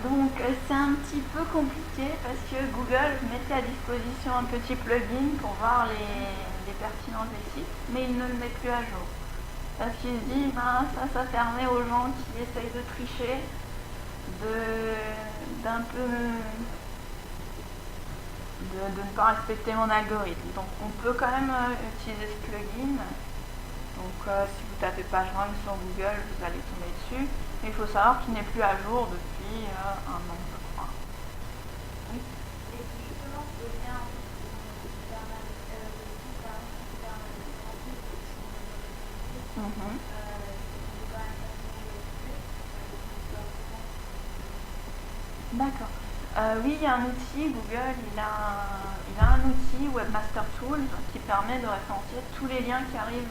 Donc c'est un petit peu compliqué parce que Google mettait à disposition un petit plugin pour voir les pertinences des sites, mais il ne le met plus à jour. Parce qu'il se dit, ça permet aux gens qui essayent de tricher de ne pas respecter mon algorithme. Donc on peut quand même utiliser ce plugin. Donc si vous tapez PageRank sur Google, vous allez tomber dessus. Mais il faut savoir qu'il n'est plus à jour depuis un an, je crois. Oui. Et justement, ce lien D'accord. Oui, il y a un outil, Google, il a un outil, Webmaster Tools, qui permet de référencer tous les liens qui arrivent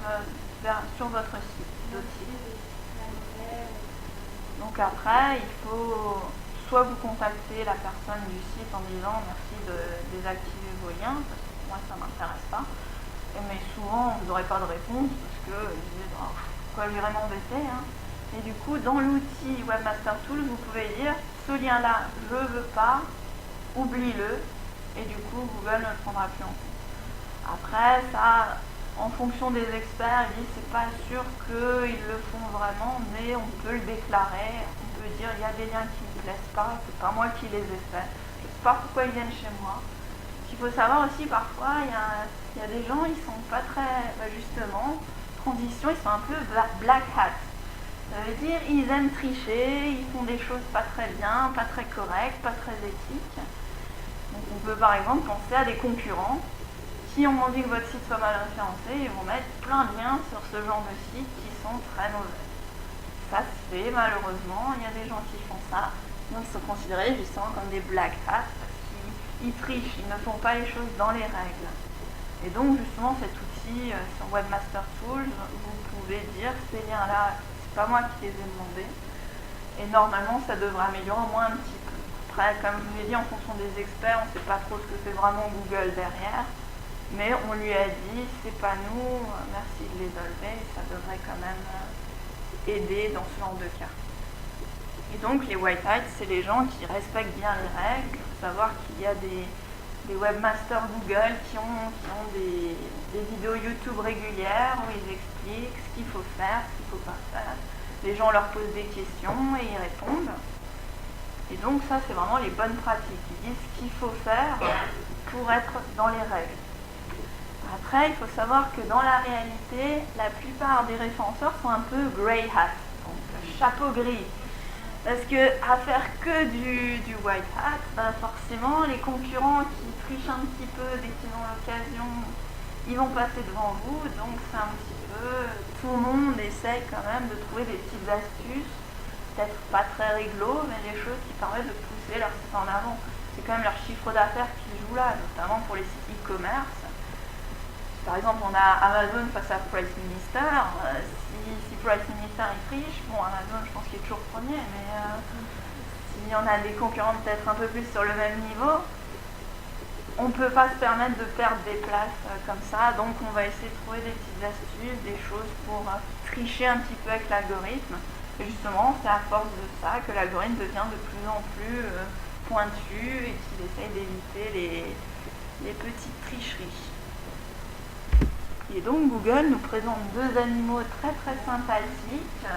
sur votre site. Donc après, il faut soit vous contacter la personne du site en disant merci de désactiver vos liens, parce que moi ça ne m'intéresse pas. Mais souvent, vous n'aurez pas de réponse parce qu'ils disent pourquoi j'irai m'embêter. Et du coup, dans l'outil Webmaster Tools, vous pouvez dire ce lien-là, je ne veux pas, oublie-le, et du coup, Google ne le prendra plus en compte. Après, ça, en fonction des experts, ils disent c'est pas sûr qu'ils le font vraiment, mais on peut le déclarer, on peut dire il y a des liens qui ne me plaisent pas, c'est pas moi qui les ai faits, je sais pas pourquoi ils viennent chez moi. Ce qu'il faut savoir aussi, parfois, il y a des gens, ils sont pas très, justement, transition, ils sont un peu black hat. Ça veut dire ils aiment tricher, ils font des choses pas très bien, pas très correctes, pas très éthiques. Donc on peut par exemple penser à des concurrents qui ont envie que votre site soit mal référencé et vont mettre plein de liens sur ce genre de sites qui sont très mauvais. Ça se fait malheureusement, il y a des gens qui font ça, donc ils sont considérés justement comme des black hats parce qu'ils trichent, ils ne font pas les choses dans les règles. Et donc justement cet outil sur Webmaster Tools, vous pouvez dire ces liens-là, c'est pas moi qui les ai demandés, et normalement ça devrait améliorer au moins un petit peu. Après, comme je vous l'ai dit, en fonction des experts, on ne sait pas trop ce que fait vraiment Google derrière. Mais on lui a dit, c'est pas nous, merci de les enlever, ça devrait quand même aider dans ce genre de cas. Et donc les white hats, c'est les gens qui respectent bien les règles. Il faut savoir qu'il y a des des webmasters Google qui ont des vidéos YouTube régulières où ils expliquent ce qu'il faut faire, ce qu'il ne faut pas faire. Les gens leur posent des questions et ils répondent. Et donc ça, c'est vraiment les bonnes pratiques. Ils disent ce qu'il faut faire pour être dans les règles. Après, il faut savoir que dans la réalité, la plupart des référenceurs sont un peu grey hat, donc chapeau gris. Parce que à faire que du white hat, forcément, les concurrents qui trichent un petit peu dès qu'ils ont l'occasion, ils vont passer devant vous. Donc c'est un petit peu, tout le monde essaye quand même de trouver des petites astuces, peut-être pas très réglo, mais des choses qui permettent de pousser leur site en avant. C'est quand même leur chiffre d'affaires qui joue là, notamment pour les sites e-commerce. Par exemple, on a Amazon face à Price Minister. Si Price Minister est triche, bon, Amazon, je pense qu'il est toujours premier, mais s'il y en a des concurrents peut-être un peu plus sur le même niveau, on ne peut pas se permettre de perdre des places comme ça. Donc, on va essayer de trouver des petites astuces, des choses pour tricher un petit peu avec l'algorithme. Et justement, c'est à force de ça que l'algorithme devient de plus en plus pointu et qu'il essaye d'éviter les petites tricheries. Et donc Google nous présente deux animaux très très sympathiques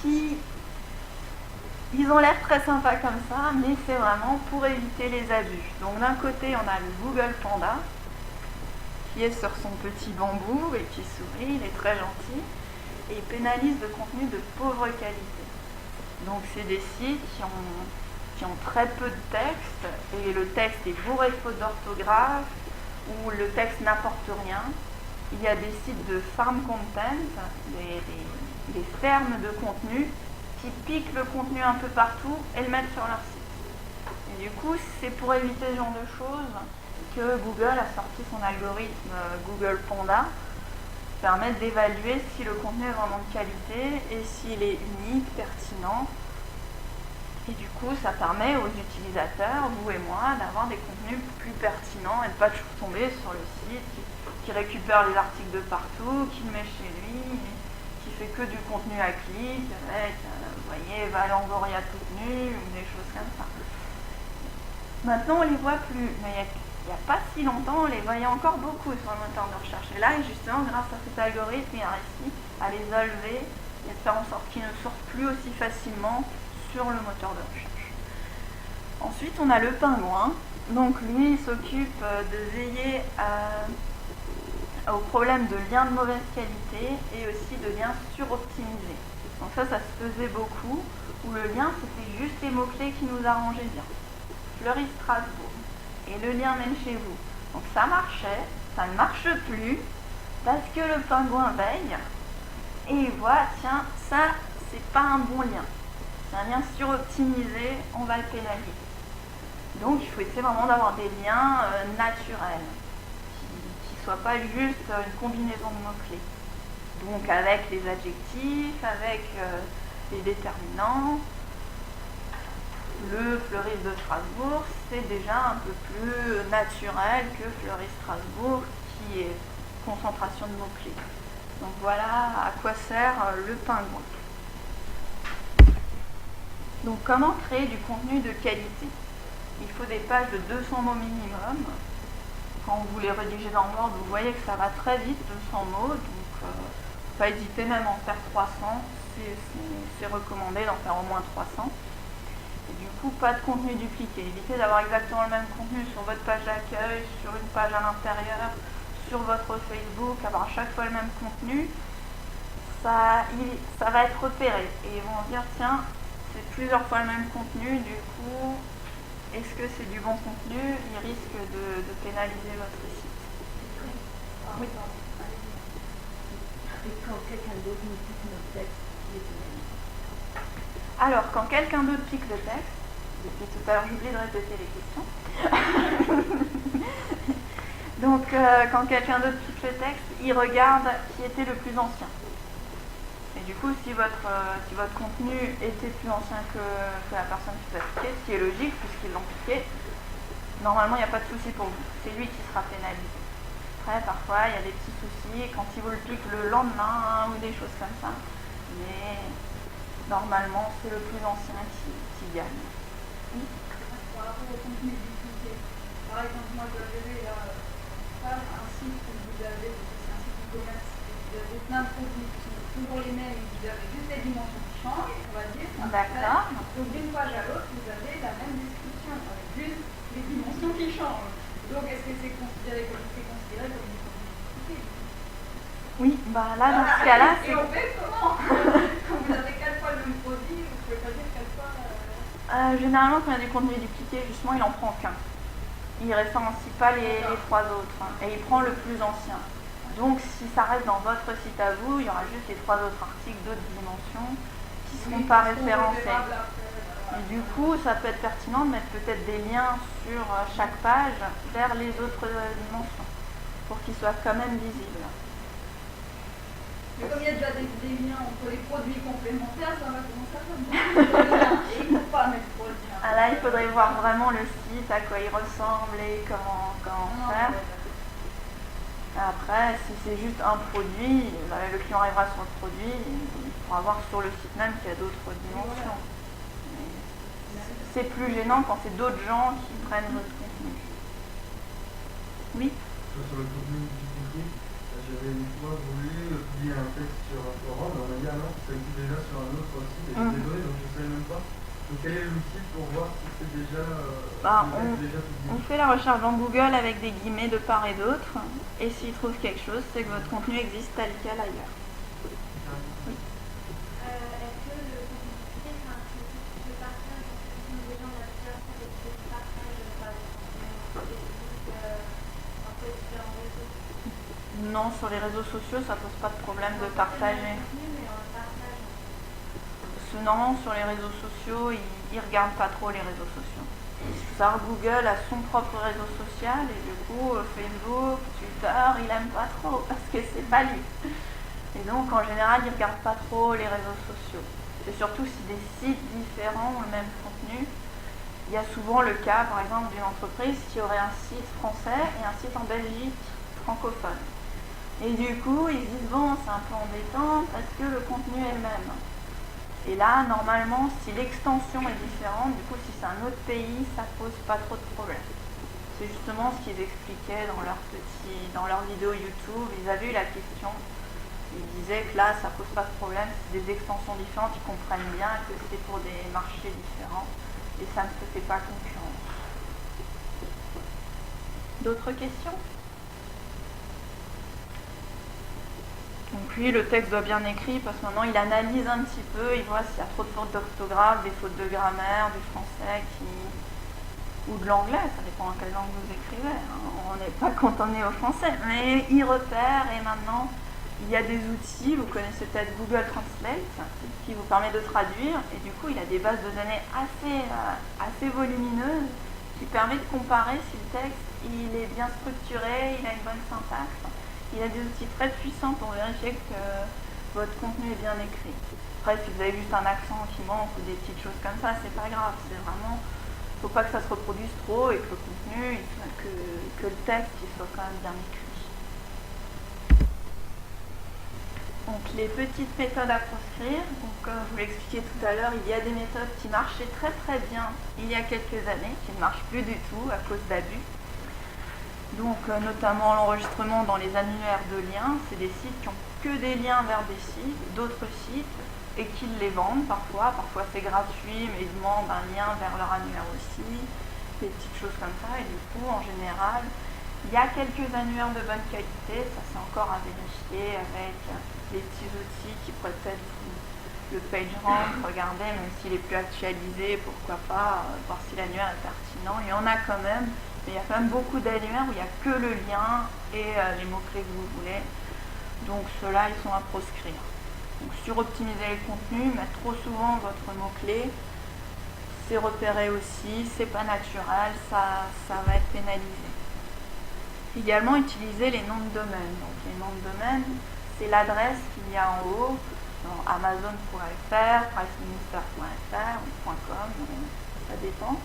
qui, ils ont l'air très sympas comme ça, mais c'est vraiment pour éviter les abus. Donc d'un côté on a le Google Panda qui est sur son petit bambou et qui sourit, il est très gentil et il pénalise de contenu de pauvre qualité. Donc c'est des sites qui ont très peu de texte et le texte est bourré de fautes d'orthographe ou le texte n'apporte rien. Il y a des sites de farm content, des fermes de contenu qui piquent le contenu un peu partout et le mettent sur leur site. Et du coup, c'est pour éviter ce genre de choses que Google a sorti son algorithme Google Panda, qui permet d'évaluer si le contenu est vraiment de qualité et s'il est unique, pertinent. Et du coup, ça permet aux utilisateurs, vous et moi, d'avoir des contenus plus pertinents et de ne pas toujours tomber sur le site qui récupère les articles de partout, qui le met chez lui, qui fait que du contenu à clic, avec, vous voyez, Eva Longoria toute nue, ou des choses comme ça. Maintenant, on ne les voit plus, mais il n'y a pas si longtemps, on les voyait encore beaucoup sur le moteur de recherche. Et là, justement, grâce à cet algorithme, il a réussi à les enlever et de faire en sorte qu'ils ne sortent plus aussi facilement sur le moteur de recherche. Ensuite, on a le pingouin. Donc, lui, il s'occupe de veiller au problème de liens de mauvaise qualité et aussi de liens suroptimisés. Donc ça se faisait beaucoup, où le lien, c'était juste les mots-clés qui nous arrangeaient bien. Fleury-Strasbourg. Et le lien mène chez vous. Donc ça marchait, ça ne marche plus, parce que le pingouin veille, et il voit, tiens, ça, c'est pas un bon lien. C'est un lien suroptimisé, on va le pénaliser. Donc il faut essayer vraiment d'avoir des liens naturels, qui ne soient pas juste une combinaison de mots-clés. Donc avec les adjectifs, avec les déterminants. Le fleuriste de Strasbourg, c'est déjà un peu plus naturel que fleuriste Strasbourg, qui est concentration de mots-clés. Donc voilà à quoi sert le pingouin. Donc comment créer du contenu de qualité? Il faut des pages de 200 mots minimum. Quand vous les rédigez dans Word, vous voyez que ça va très vite, 200 mots. Donc pas hésiter même à en faire 300. C'est recommandé d'en faire au moins 300. Et du coup, pas de contenu dupliqué. Évitez d'avoir exactement le même contenu sur votre page d'accueil, sur une page à l'intérieur, sur votre Facebook, avoir à chaque fois le même contenu. Ça va être repéré. Et ils vont dire, tiens, c'est plusieurs fois le même contenu, du coup, est-ce que c'est du bon contenu? Il risque de pénaliser votre site. Oui. Et quand quelqu'un d'autre nous pique notre texte, il est pénalisé. Alors, quand quelqu'un d'autre pique le texte, depuis tout à l'heure, j'ai oublié de répéter les questions. Donc, quand quelqu'un d'autre pique le texte, il regarde qui était le plus ancien. Et du coup, si votre contenu était plus ancien que la personne qui vous a piqué, ce qui est logique puisqu'ils l'ont piqué, normalement, il n'y a pas de souci pour vous. C'est lui qui sera pénalisé. Après, parfois, il y a des petits soucis quand il vous le pique le lendemain ou des choses comme ça. Mais normalement, c'est le plus ancien qui gagne. Oui. Par rapport au contenu dupliqué, par exemple, moi je dois gérer un site où vous avez, parce que c'est un site e-commerce, vous avez plein de produits qui sont toujours les mêmes, vous avez juste des dimensions qui changent, on va dire. D'accord. Donc d'une page à l'autre, vous avez la même description, avec juste les dimensions qui changent. Donc est-ce que c'est considéré comme une produit? Oui, bah là, dans ce cas-là, et on fait comment? Quand vous avez 4 fois le même produit, vous pouvez pas dire 4 fois... Généralement, quand il y a du contenu dupliqué, justement, il en prend qu'un. Il référencie pas les 3 autres. Et il prend le plus ancien. Donc, si ça reste dans votre site à vous, il y aura juste les 3 autres articles d'autres dimensions qui ne seront pas référencés. Et du coup, ça peut être pertinent de mettre peut-être des liens sur chaque page vers les autres dimensions pour qu'ils soient quand même visibles. Mais comme il y a déjà des liens entre les produits complémentaires, ça va commencer à faire et il ne faut pas mettre trop de liens. Ah là, il faudrait voir vraiment le site, à quoi il ressemble et comment faire. Après, si c'est juste un produit, le client arrivera sur le produit, il pourra voir sur le site même qu'il y a d'autres dimensions. C'est plus gênant quand c'est d'autres gens qui prennent votre contenu. Oui. Sur le contenu dupliqué, j'avais une fois voulu publier un texte sur un forum, on m'a dit alors ça existe déjà sur un autre site et j'ai des données donc je ne savais même pas. Donc quel est l'outil pour voir si c'est déjà, déjà publié? On fait la recherche dans Google avec des guillemets de part et d'autre et s'il trouve quelque chose, c'est que votre contenu existe tel quel ailleurs. Oui. Est-ce que le contenu dupliqué, c'est un truc de partage en fonction des gens de la situation et de partage par exemple entre les différents réseaux? Non, sur les réseaux sociaux, ça pose pas de problème de partager. Non, sur les réseaux sociaux, ils ne regardent pas trop les réseaux sociaux. Google a son propre réseau social et du coup, Facebook, Twitter, il n'aime pas trop parce que c'est pas lui. Et donc, en général, ils ne regardent pas trop les réseaux sociaux. C'est surtout si des sites différents ont le même contenu. Il y a souvent le cas, par exemple, d'une entreprise qui aurait un site français et un site en Belgique francophone. Et du coup, ils se disent, bon, c'est un peu embêtant parce que le contenu est le même. Et là, normalement, si l'extension est différente, du coup, si c'est un autre pays, ça pose pas trop de problèmes. C'est justement ce qu'ils expliquaient dans leur vidéo YouTube. Ils avaient eu la question. Ils disaient que là, ça pose pas de problème. C'est des extensions différentes, ils comprennent bien que c'est pour des marchés différents. Et ça ne se fait pas concurrence. D'autres questions ? Donc lui, le texte doit bien écrit parce que maintenant il analyse un petit peu, il voit s'il y a trop de fautes d'orthographe, des fautes de grammaire, du français ou de l'anglais, ça dépend en quelle langue vous écrivez. On n'est pas cantonné au français, mais il repère et maintenant il y a des outils, vous connaissez peut-être Google Translate qui vous permet de traduire et du coup il a des bases de données assez volumineuses qui permet de comparer si le texte il est bien structuré, il a une bonne syntaxe. Il y a des outils très puissants pour vérifier que votre contenu est bien écrit. Après, si vous avez juste un accent qui manque ou des petites choses comme ça, c'est pas grave. C'est vraiment, faut pas que ça se reproduise trop et que le contenu, que le texte, il soit quand même bien écrit. Donc, les petites méthodes à proscrire. Donc, comme je vous l'expliquais tout à l'heure, il y a des méthodes qui marchaient très très bien il y a quelques années, qui ne marchent plus du tout à cause d'abus. Donc notamment l'enregistrement dans les annuaires de liens, c'est des sites qui ont que des liens vers des sites, d'autres sites, et qui les vendent parfois c'est gratuit, mais ils demandent un lien vers leur annuaire aussi, des petites choses comme ça, et du coup en général, il y a quelques annuaires de bonne qualité, ça c'est encore à vérifier avec des petits outils qui pourraient peut-être le PageRank, regardez, même s'il est plus actualisé, pourquoi pas, voir si l'annuaire est pertinent, il y en a quand même. Mais il y a quand même beaucoup d'annuaires où il n'y a que le lien et les mots-clés que vous voulez. Donc ceux-là, ils sont à proscrire. Donc suroptimiser les contenus, mettre trop souvent votre mot-clé, c'est repéré aussi, c'est pas naturel, ça va être pénalisé. Également, utiliser les noms de domaine. Donc les noms de domaine, c'est l'adresse qu'il y a en haut, dans amazon.fr, priceminister.fr ou .com, ça dépend.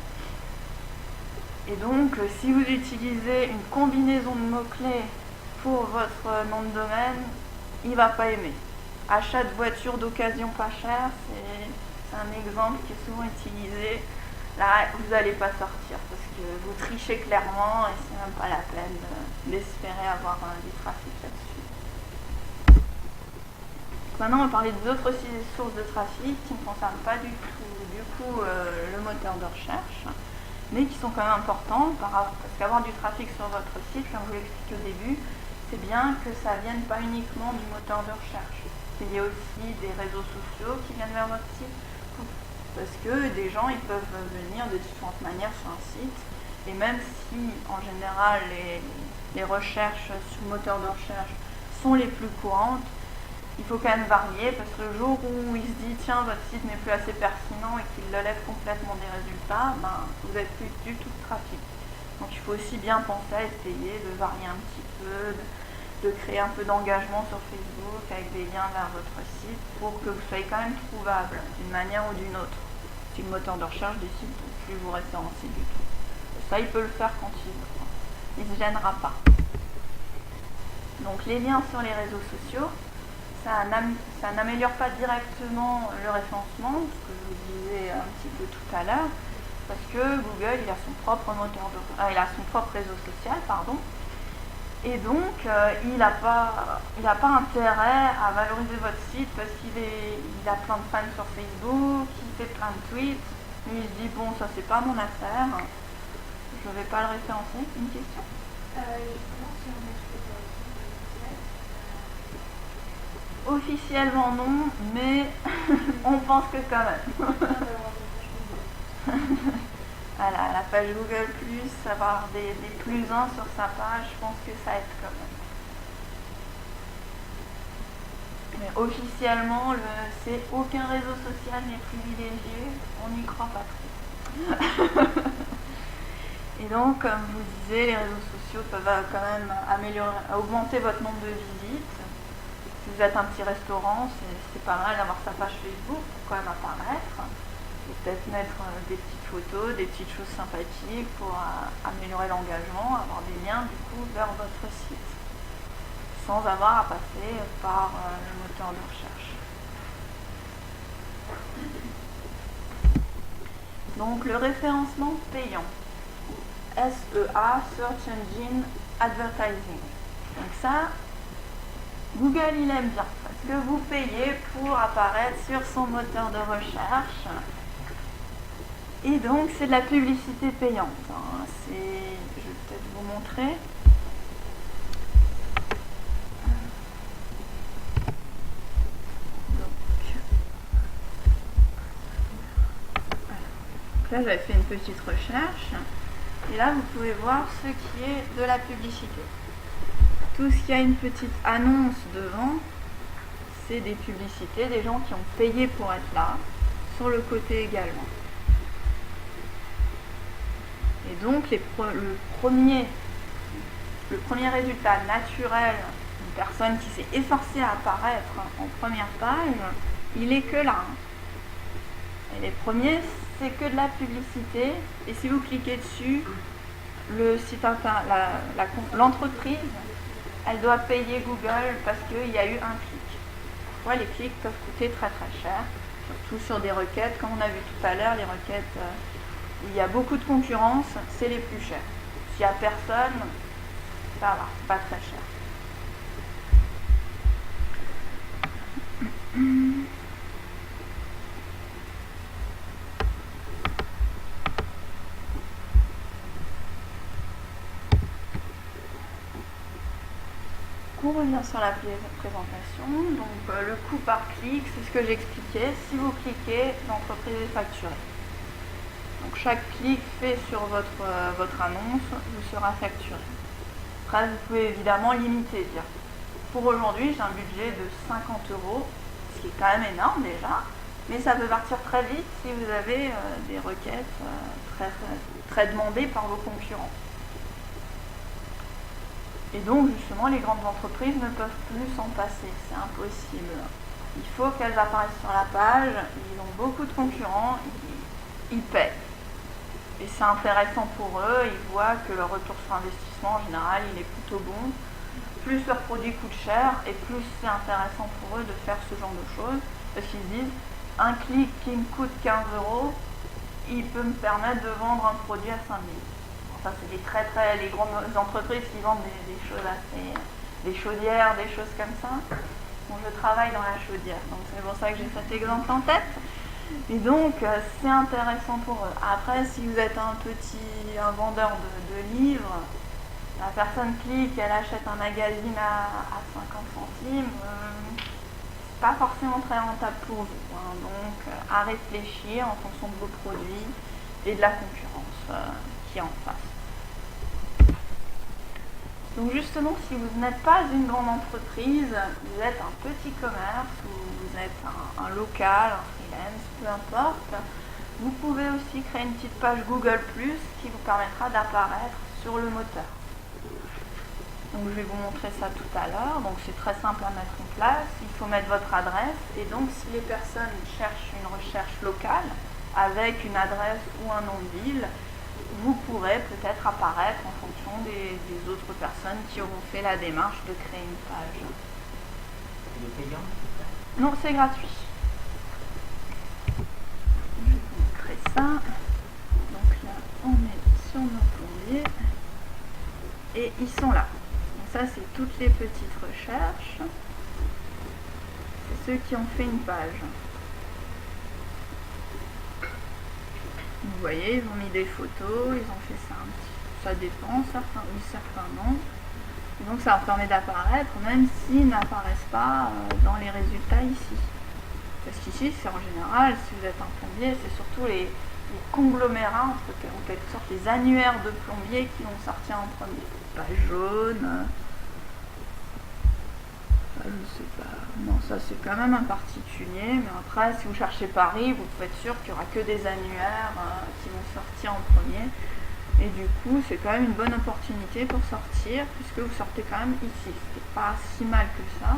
Et donc, si vous utilisez une combinaison de mots-clés pour votre nom de domaine, il ne va pas aimer. Achat de voiture d'occasion pas chère, c'est un exemple qui est souvent utilisé. là, vous n'allez pas sortir parce que vous trichez clairement et c'est même pas la peine d'espérer avoir du trafic là-dessus. Maintenant, on va parler d'autres sources de trafic qui ne concernent pas du tout le moteur de recherche, mais qui sont quand même importants parce qu'avoir du trafic sur votre site, comme je vous l'expliquais au début, c'est bien que ça ne vienne pas uniquement du moteur de recherche, qu'il y ait aussi des réseaux sociaux qui viennent vers votre site, parce que des gens ils peuvent venir de différentes manières sur un site, et même si en général les recherches sur le moteur de recherche sont les plus courantes, il faut quand même varier parce que le jour où il se dit tiens votre site n'est plus assez pertinent et qu'il le lève complètement des résultats, vous n'avez plus du tout de trafic. Donc il faut aussi bien penser à essayer de varier un petit peu, de créer un peu d'engagement sur Facebook avec des liens vers votre site pour que vous soyez quand même trouvable d'une manière ou d'une autre. Si le moteur de recherche décide de ne plus vous référencer du tout. Ça il peut le faire quand il veut. Il ne se gênera pas. Donc les liens sur les réseaux sociaux, ça n'améliore pas directement le référencement, ce que je vous disais un petit peu tout à l'heure, parce que Google il a son propre réseau social, et donc il n'a pas intérêt à valoriser votre site parce qu'il a plein de fans sur Facebook, il fait plein de tweets, mais il se dit bon ça c'est pas mon affaire, je ne vais pas le référencer. Une question? Officiellement non, mais on pense que quand même. Voilà, la page Google+, avoir des +1 sur sa page, je pense que ça aide quand même. Mais officiellement, c'est aucun réseau social n'est privilégié, on n'y croit pas trop. Et donc, comme je vous disais, les réseaux sociaux peuvent quand même augmenter votre nombre de visites. Si vous êtes un petit restaurant, c'est pas mal d'avoir sa page Facebook pour quand même apparaître. Et peut-être mettre des petites photos, des petites choses sympathiques pour améliorer l'engagement, avoir des liens du coup vers votre site, sans avoir à passer par le moteur de recherche. Donc le référencement payant, SEA, Search Engine Advertising. Donc ça, Google il aime bien parce que vous payez pour apparaître sur son moteur de recherche et donc c'est de la publicité payante. Je vais peut-être vous montrer. Donc là j'avais fait une petite recherche et là vous pouvez voir ce qui est de la publicité. Tout ce qui a une petite annonce devant, c'est des publicités, des gens qui ont payé pour être là, sur le côté également. Et donc le premier résultat naturel d'une personne qui s'est efforcée à apparaître en première page, il est que là. Et les premiers, c'est que de la publicité, et si vous cliquez dessus, le site internet, l'entreprise, elle doit payer Google parce qu'il y a eu un clic. Ouais, les clics peuvent coûter très très cher, surtout sur des requêtes. Comme on a vu tout à l'heure, les requêtes, il y a beaucoup de concurrence, c'est les plus chers. S'il n'y a personne, ça va, c'est pas très cher. On revient sur la présentation. Donc le coût par clic, c'est ce que j'expliquais. Si vous cliquez, l'entreprise est facturée. Donc chaque clic fait sur votre annonce vous sera facturé. Après, vous pouvez évidemment limiter. Dire pour aujourd'hui, j'ai un budget de 50 €, ce qui est quand même énorme déjà, mais ça peut partir très vite si vous avez des requêtes très demandées par vos concurrents. Et donc, justement, les grandes entreprises ne peuvent plus s'en passer, c'est impossible. Il faut qu'elles apparaissent sur la page, ils ont beaucoup de concurrents, ils paient. Et c'est intéressant pour eux, ils voient que leur retour sur investissement, en général, il est plutôt bon. Plus leur produit coûte cher, et plus c'est intéressant pour eux de faire ce genre de choses, parce qu'ils se disent, un clic qui me coûte 15 €, il peut me permettre de vendre un produit à 5 000. Bon, ça, c'est les grandes entreprises qui vendent des choses assez... des chaudières, des choses comme ça. Bon, je travaille dans la chaudière, donc c'est pour ça que j'ai cet exemple en tête. Et donc, c'est intéressant pour eux. Après, si vous êtes un vendeur de livres, la personne clique, elle achète un magazine à 50 centimes, c'est pas forcément très rentable pour vous. Hein. Donc, à réfléchir en fonction de vos produits et de la concurrence qui est en face. Donc justement, si vous n'êtes pas une grande entreprise, vous êtes un petit commerce ou vous êtes un local, un freelance, peu importe, vous pouvez aussi créer une petite page Google+, qui vous permettra d'apparaître sur le moteur. Donc je vais vous montrer ça tout à l'heure. Donc c'est très simple à mettre en place. Il faut mettre votre adresse. Et donc si les personnes cherchent une recherche locale avec une adresse ou un nom de ville, vous pourrez peut-être apparaître en fonction des autres personnes qui auront fait la démarche de créer une page. Il est payant? Non, c'est gratuit. Je vais vous montrer ça. Donc là, on est sur nos plombiers. Et ils sont là. Donc ça, c'est toutes les petites recherches. C'est ceux qui ont fait une page. Vous voyez, ils ont mis des photos, ils ont fait ça un petit peu. Ça dépend, certains non. Et donc ça leur permet d'apparaître, même s'ils n'apparaissent pas dans les résultats ici. Parce qu'ici, c'est en général, si vous êtes un plombier, c'est surtout les conglomérats, en quelque sorte, les annuaires de plombiers qui vont sortir en premier. Page jaune. Je ne sais pas. Non, ça c'est quand même un particulier. Mais après, si vous cherchez Paris, vous pouvez être sûr qu'il n'y aura que des annuaires qui vont sortir en premier. Et du coup, c'est quand même une bonne opportunité pour sortir, puisque vous sortez quand même ici. C'est pas si mal que ça.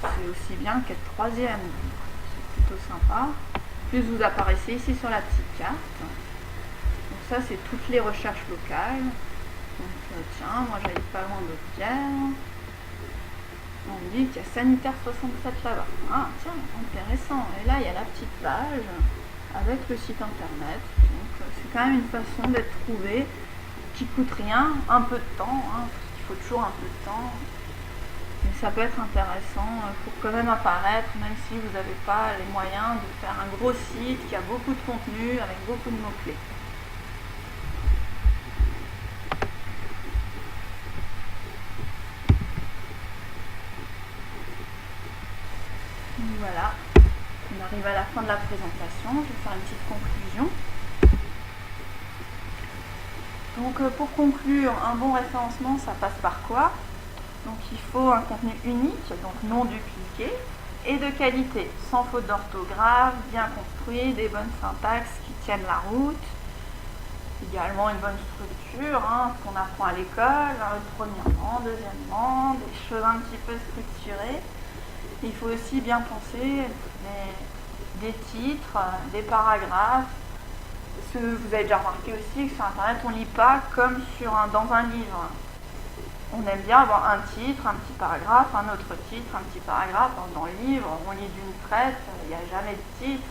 C'est aussi bien qu'être troisième. C'est plutôt sympa. Plus vous apparaissez ici sur la petite carte. Donc ça, c'est toutes les recherches locales. Donc tiens, moi j'habite pas loin de Pierre. On me dit qu'il y a Sanitaire 67 là-bas. Ah tiens, intéressant. Et là, il y a la petite page avec le site internet. Donc c'est quand même une façon d'être trouvé qui coûte rien, un peu de temps, hein, parce qu'il faut toujours un peu de temps. Mais ça peut être intéressant pour quand même apparaître, même si vous n'avez pas les moyens de faire un gros site qui a beaucoup de contenu avec beaucoup de mots-clés. Voilà, on arrive à la fin de la présentation, je vais faire une petite conclusion. Donc pour conclure, un bon référencement, ça passe par quoi? Donc il faut un contenu unique, donc non dupliqué, et de qualité, sans faute d'orthographe, bien construit, des bonnes syntaxes qui tiennent la route, également une bonne structure, hein, ce qu'on apprend à l'école, premièrement, deuxièmement, des choses un petit peu structurées. Il faut aussi bien penser des titres, des paragraphes. Ce que vous avez déjà remarqué aussi que sur Internet, on ne lit pas comme dans un livre. On aime bien avoir un titre, un petit paragraphe, un autre titre, un petit paragraphe. Dans le livre, on lit d'une traite, il n'y a jamais de titre.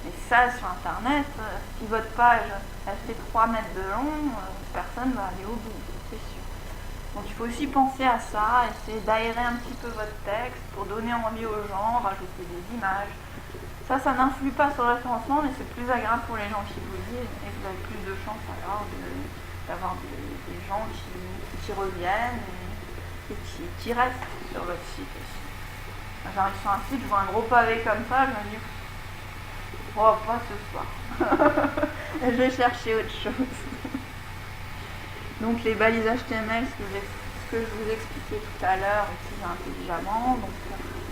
Mais ça, sur Internet, si votre page elle fait 3 mètres de long, personne ne va aller au bout, c'est sûr. Donc il faut aussi penser à ça, essayer d'aérer un petit peu votre texte pour donner envie aux gens, rajouter des images. Ça n'influe pas sur le référencement, mais c'est plus agréable pour les gens qui vous lisent et vous avez plus de chance alors d'avoir des gens qui reviennent et qui restent sur votre site aussi. J'arrive sur un site, je vois un gros pavé comme ça, je me dis oh, pas ce soir. Je vais chercher autre chose. Donc les balises HTML, ce que je vous expliquais tout à l'heure, utilisées intelligemment. Donc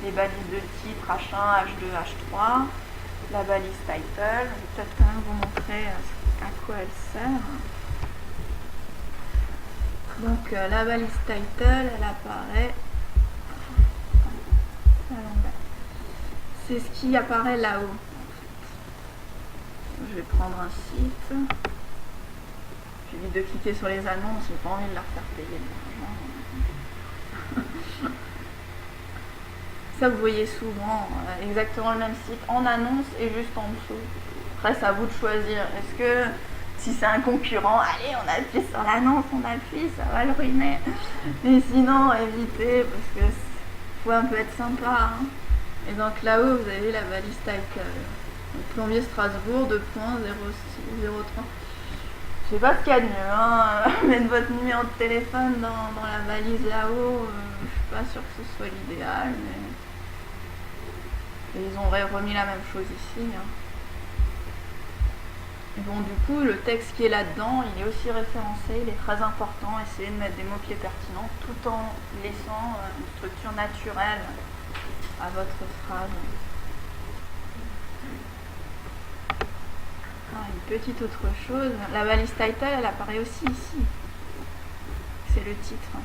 les balises de titre H1, H2, H3, la balise title. Je vais peut-être quand même vous montrer à quoi elle sert. Donc la balise title, elle apparaît à l'envers. C'est ce qui apparaît là-haut. Je vais prendre un site. J'évite de cliquer sur les annonces, j'ai pas envie de leur faire payer de l'argent. Ça, vous voyez souvent exactement le même site en annonce et juste en dessous. Après, c'est à vous de choisir. Est-ce que si c'est un concurrent, allez, on appuie sur l'annonce, on appuie, ça va le ruiner. Et sinon, évitez, parce que faut un peu être sympa. Hein. Et donc là-haut, vous avez la balise Title. Plombier Strasbourg, 2.0603. Je sais pas ce qu'il y a de mieux, hein. Mettre votre numéro de téléphone dans la valise là-haut, je suis pas sûre que ce soit l'idéal, mais et ils ont remis la même chose ici. Hein. Et bon, du coup, le texte qui est là-dedans, il est aussi référencé, il est très important. Essayez de mettre des mots-clés pertinents tout en laissant une structure naturelle à votre phrase. Une petite autre chose, la balise title, elle apparaît aussi ici. C'est le titre.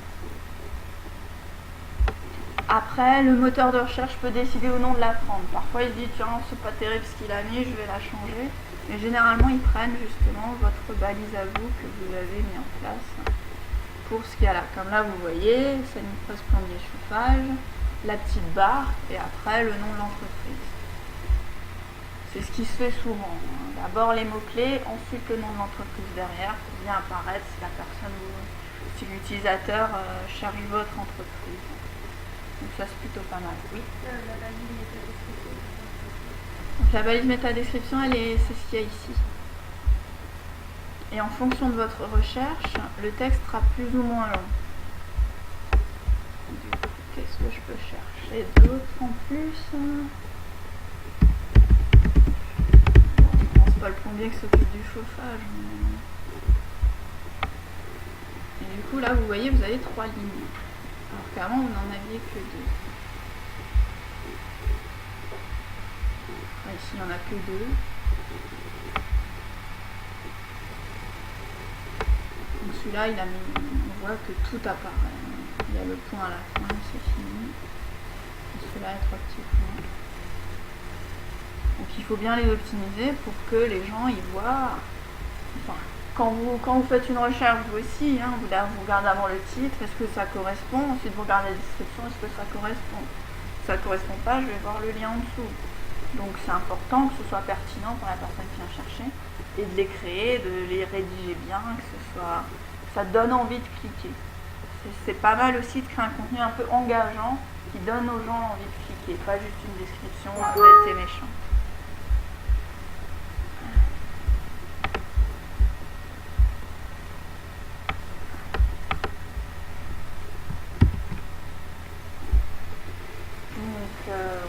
Après, le moteur de recherche peut décider ou non de la prendre. Parfois, il se dit, tiens, c'est pas terrible ce qu'il a mis, je vais la changer. Mais généralement, ils prennent justement votre balise à vous que vous avez mis en place pour ce qu'il y a là. Comme là, vous voyez, Sanipresse Plombier Chauffage, la petite barre et après le nom de l'entreprise. C'est ce qui se fait souvent. D'abord les mots-clés, ensuite le nom de l'entreprise derrière pour bien apparaître si la personne ou si l'utilisateur charrie votre entreprise. Donc ça c'est plutôt pas mal. Oui. La balise métadescription. Donc la balise métadescription, c'est ce qu'il y a ici. Et en fonction de votre recherche, le texte sera plus ou moins long. Qu'est-ce que je peux chercher d'autre en plus? C'est pas le plombier qui s'occupe du chauffage. Mais... Et du coup, là, vous voyez, vous avez 3 lignes. Alors qu'avant, vous n'en aviez que 2. Là, ici, il n'y en a que 2. Donc celui-là, on voit que tout apparaît. Il y a le point à la fin, c'est fini. Et celui-là, il y a 3 petits points. Donc il faut bien les optimiser pour que les gens y voient. Enfin, quand vous faites une recherche, vous aussi, hein, vous regardez avant le titre, est-ce que ça correspond? Ensuite, vous regardez la description, est-ce que ça correspond? Si ça ne correspond pas, je vais voir le lien en dessous. Donc c'est important que ce soit pertinent pour la personne qui vient chercher et de les créer, de les rédiger bien, que ça donne envie de cliquer. C'est pas mal aussi de créer un contenu un peu engageant qui donne aux gens envie de cliquer, pas juste une description bête et méchante.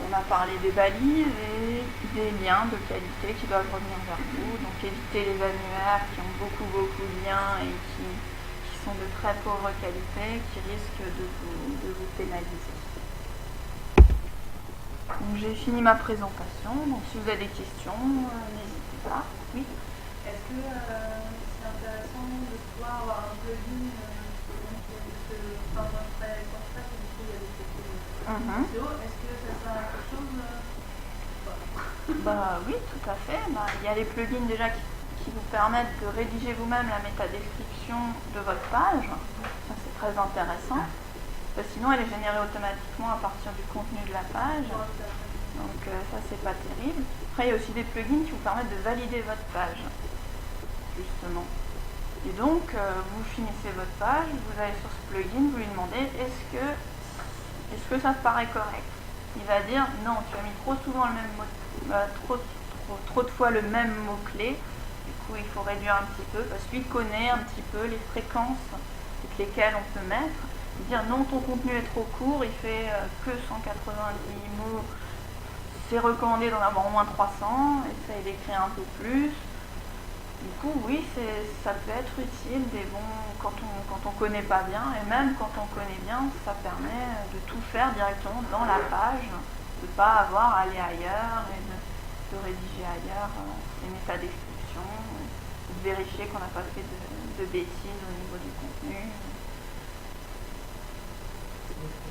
On a parlé des balises et des liens de qualité qui doivent revenir vers vous. Donc évitez les annuaires qui ont beaucoup de liens et qui sont de très pauvre qualité, qui risquent de vous pénaliser. Donc j'ai fini ma présentation. Donc si vous avez des questions, n'hésitez pas. Oui. Est-ce que c'est intéressant de pouvoir avoir un plugin quand je fais du coup il y a des technos est-ce que ça sert à quelque chose Oui, tout à fait. Il y a les plugins déjà qui vous permettent de rédiger vous-même la métadescription de votre page. Ça c'est très intéressant. Sinon elle est générée automatiquement à partir du contenu de la page. Donc ça c'est pas terrible. Après il y a aussi des plugins qui vous permettent de valider votre page. Justement. Et donc vous finissez votre page, vous allez sur ce plugin, vous lui demandez est-ce que ça te paraît correct? Il va dire non, tu as mis trop souvent le même mot, trop de fois le même mot-clé. Du coup, il faut réduire un petit peu parce qu'il connaît un petit peu les fréquences avec lesquelles on peut mettre. Il dit non, ton contenu est trop court, il fait que 190 mots. C'est recommandé d'en avoir au moins 300. Essaye d'écrire un peu plus. Du coup, oui, ça peut être utile, mais bon, quand on connaît pas bien, et même quand on connaît bien, ça permet de tout faire directement dans la page, de ne pas avoir à aller ailleurs et de rédiger ailleurs les métadescriptions, de vérifier qu'on n'a pas fait de bêtises au niveau du contenu.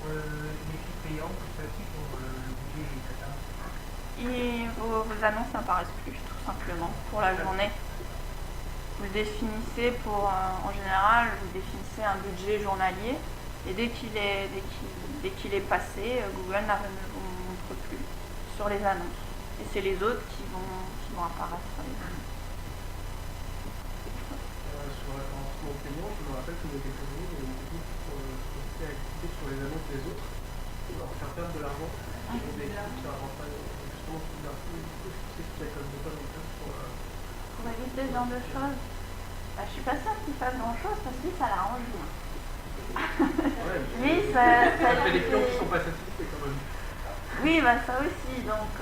Pour l'équipe payante, c'est aussi pour le budget, etc. Et vos annonces n'apparaissent plus, tout simplement, pour la journée. Vous définissez en général, vous définissez un budget journalier Et dès qu'il est passé, Google ne vous montre plus sur les annonces. Et c'est les autres qui vont apparaître sur les annonces. Sur le référencement payant, je me rappelle qu'il y a quelques années, il y a une technique pour inciter à cliquer sur les annonces des autres, pour leur faire perdre de l'argent. Ah, Et des clics sur la campagne, justement, pour dire que c'est qu'il y a comme de bonnes choses pour. Pour éviter ce genre de choses, je suis pas sûre qu'il fasse grand chose parce que ça l'arrange bien. Ouais, Oui, ça fait des clients qui sont pas satisfaits quand même. Oui, bah ça aussi, donc.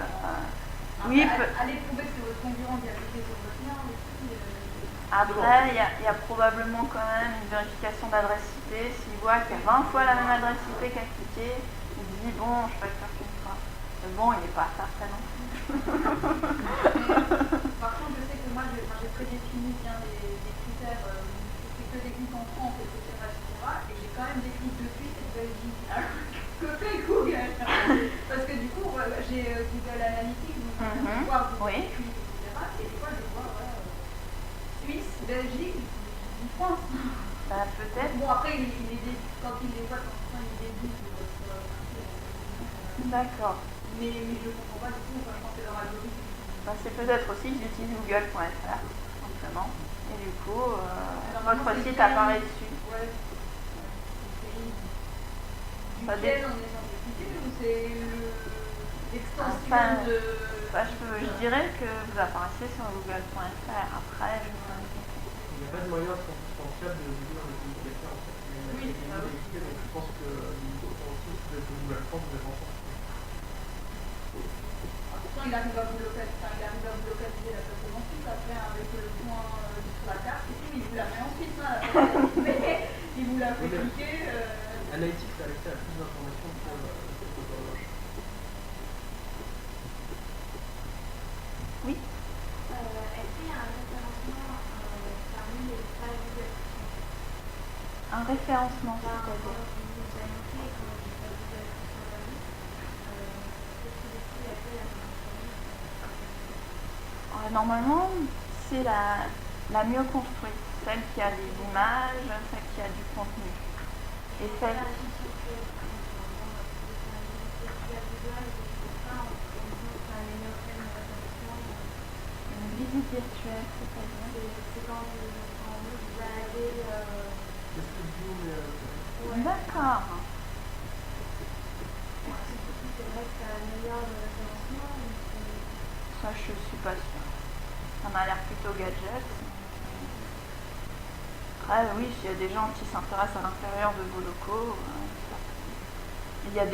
Oui, Allez prouver que c'est votre concurrent qui a cliqué sur votre lien aussi. Après, il y a probablement quand même une vérification d'adresse IP. S'il voit qu'il y a 20 fois la même adresse IP qu'a cliqué, il se dit bon, je facture qu'une fois. Mais bon, il n'est pas à faire ça non plus. Par contre, je sais que moi, j'ai prédéfini bien des critères, c'est que des clics en France, etc. Et j'ai quand même des clics de Suisse et de Belgique. Alors, que fait Google? Parce que du coup, j'ai Google Analytics, donc je peux voir des clics, etc. Et des fois, je vois Suisse, Belgique, France. Bah, peut-être. Bon, après, quand il les voit, quand il les dit, D'accord. mais je ne comprends pas du tout, enfin, je pense que c'est leur algorithme. Bah, c'est peut-être aussi que j'utilise google.fr, simplement. Et du coup, votre site apparaît dessus. Ouais. Ça Duquel on est censé cliquer ou c'est l'extension Enfin, de... je dirais que vous apparaissez sur google.fr. Après, Il n'y a pas de moyen substantiel de dire le communicateur en fait. Oui, donc je pense que aussi de Google France vous avez en sorte. Il arrive à vous localiser la personne en Suisse après avec le point sur la carte et puis il vous la met en Suisse, hein, mais il vous la fait cliquer. Analytics a accès à plus d'informations que l'horloge. Oui. Est-ce qu'il y a un référencement parmi les pages Google? Un référencement, Vous avez c'est-à-dire. montré quand j'ai fait Google sur la liste, qu'est-ce que vous avez fait Normalement, c'est la mieux construite, celle qui a des images, celle qui a du contenu. Et celle... Une visite virtuelle, c'est-à-dire. C'est quand vous baladez. Qu'est-ce que vous D'accord. C'est vrai que ça améliore le référencement. Ça, je suis pas sûre. Ça m'a l'air plutôt gadget. Après, oui, s'il y a des gens qui s'intéressent à l'intérieur de vos locaux, il y a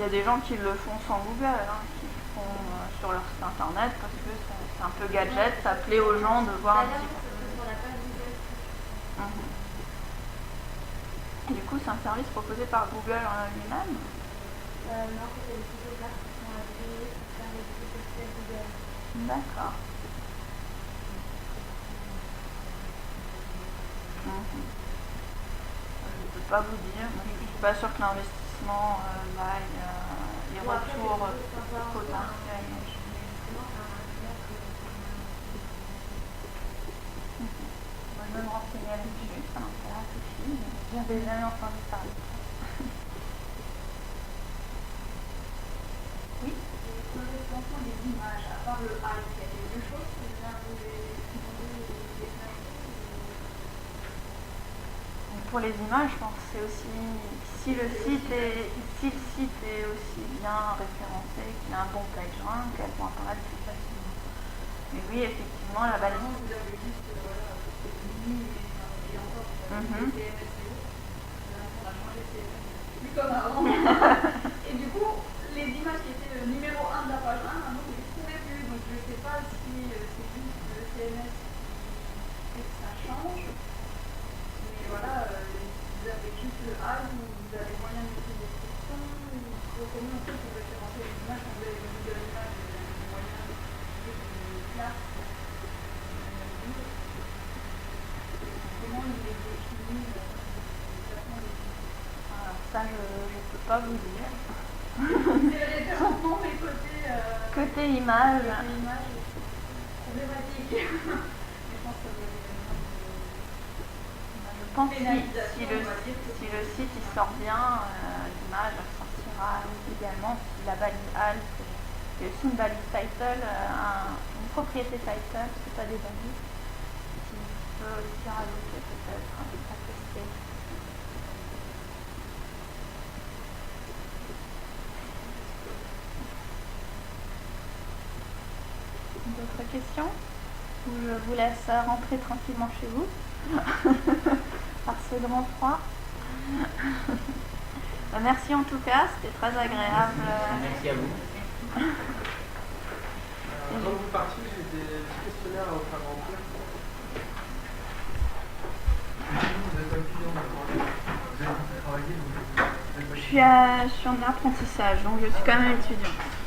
des gens qui le font sans Google, qui le font sur leur site internet parce que c'est un peu gadget, ça plaît aux gens de voir un petit peu. Sur la page Google. Et du coup, c'est un service proposé par Google lui-même. Non, c'est les photographes qui sont agréés pour faire les photos de Google. D'accord. Je ne peux pas vous dire, mais je ne suis pas sûre que l'investissement vaille les retours potentiels. Moi, je vais me renseigner là-dessus, ça m'intéresse aussi, mais j'avais jamais entendu parler de ça. Oui. Pour le référencement des images, à part le hype, il y a quelque chose que vous avez Pour les images, je pense que c'est aussi si le site est aussi bien référencé, qu'il a un bon page rank, qu'elles vont apparaître plus facilement. Mais oui, effectivement, la balise. vous avez juste mini et encore CMSO. On a changé CMSO. Plus comme avant. Et du coup, les images qui étaient le numéro 1 de la page 1, maintenant vous ne les trouvez plus. Donc je ne sais pas si c'est juste le CMS qui fait que ça change. Mais voilà, vous avez juste le A, vous avez moyen de mettre des descriptions, comment on fait pour référencer les images quand vous avez le Google Images, vous avez des moyens de classe. Comment il est défini Ça, je ne peux pas vous dire. c'est le référencement, mais Côté image. problématique. Je pense que Je ne pense que pénalisation, si le on va dire. si le site il sort bien, l'image sortira également si la balise alt et aussi une balise title, une propriété title, c'est pas des balises, qui peut aussi rajouter peut-être à tester. D'autres questions? Ou je vous laisse rentrer tranquillement chez vous par ce grand froid. Merci en tout cas, c'était très agréable. Merci à vous. Avant que vous partiez, j'ai des petits questionnaires à vous faire remplir. Vous êtes un client d'accord. Vous avez travaillé, Je suis en apprentissage, donc je suis quand même étudiante.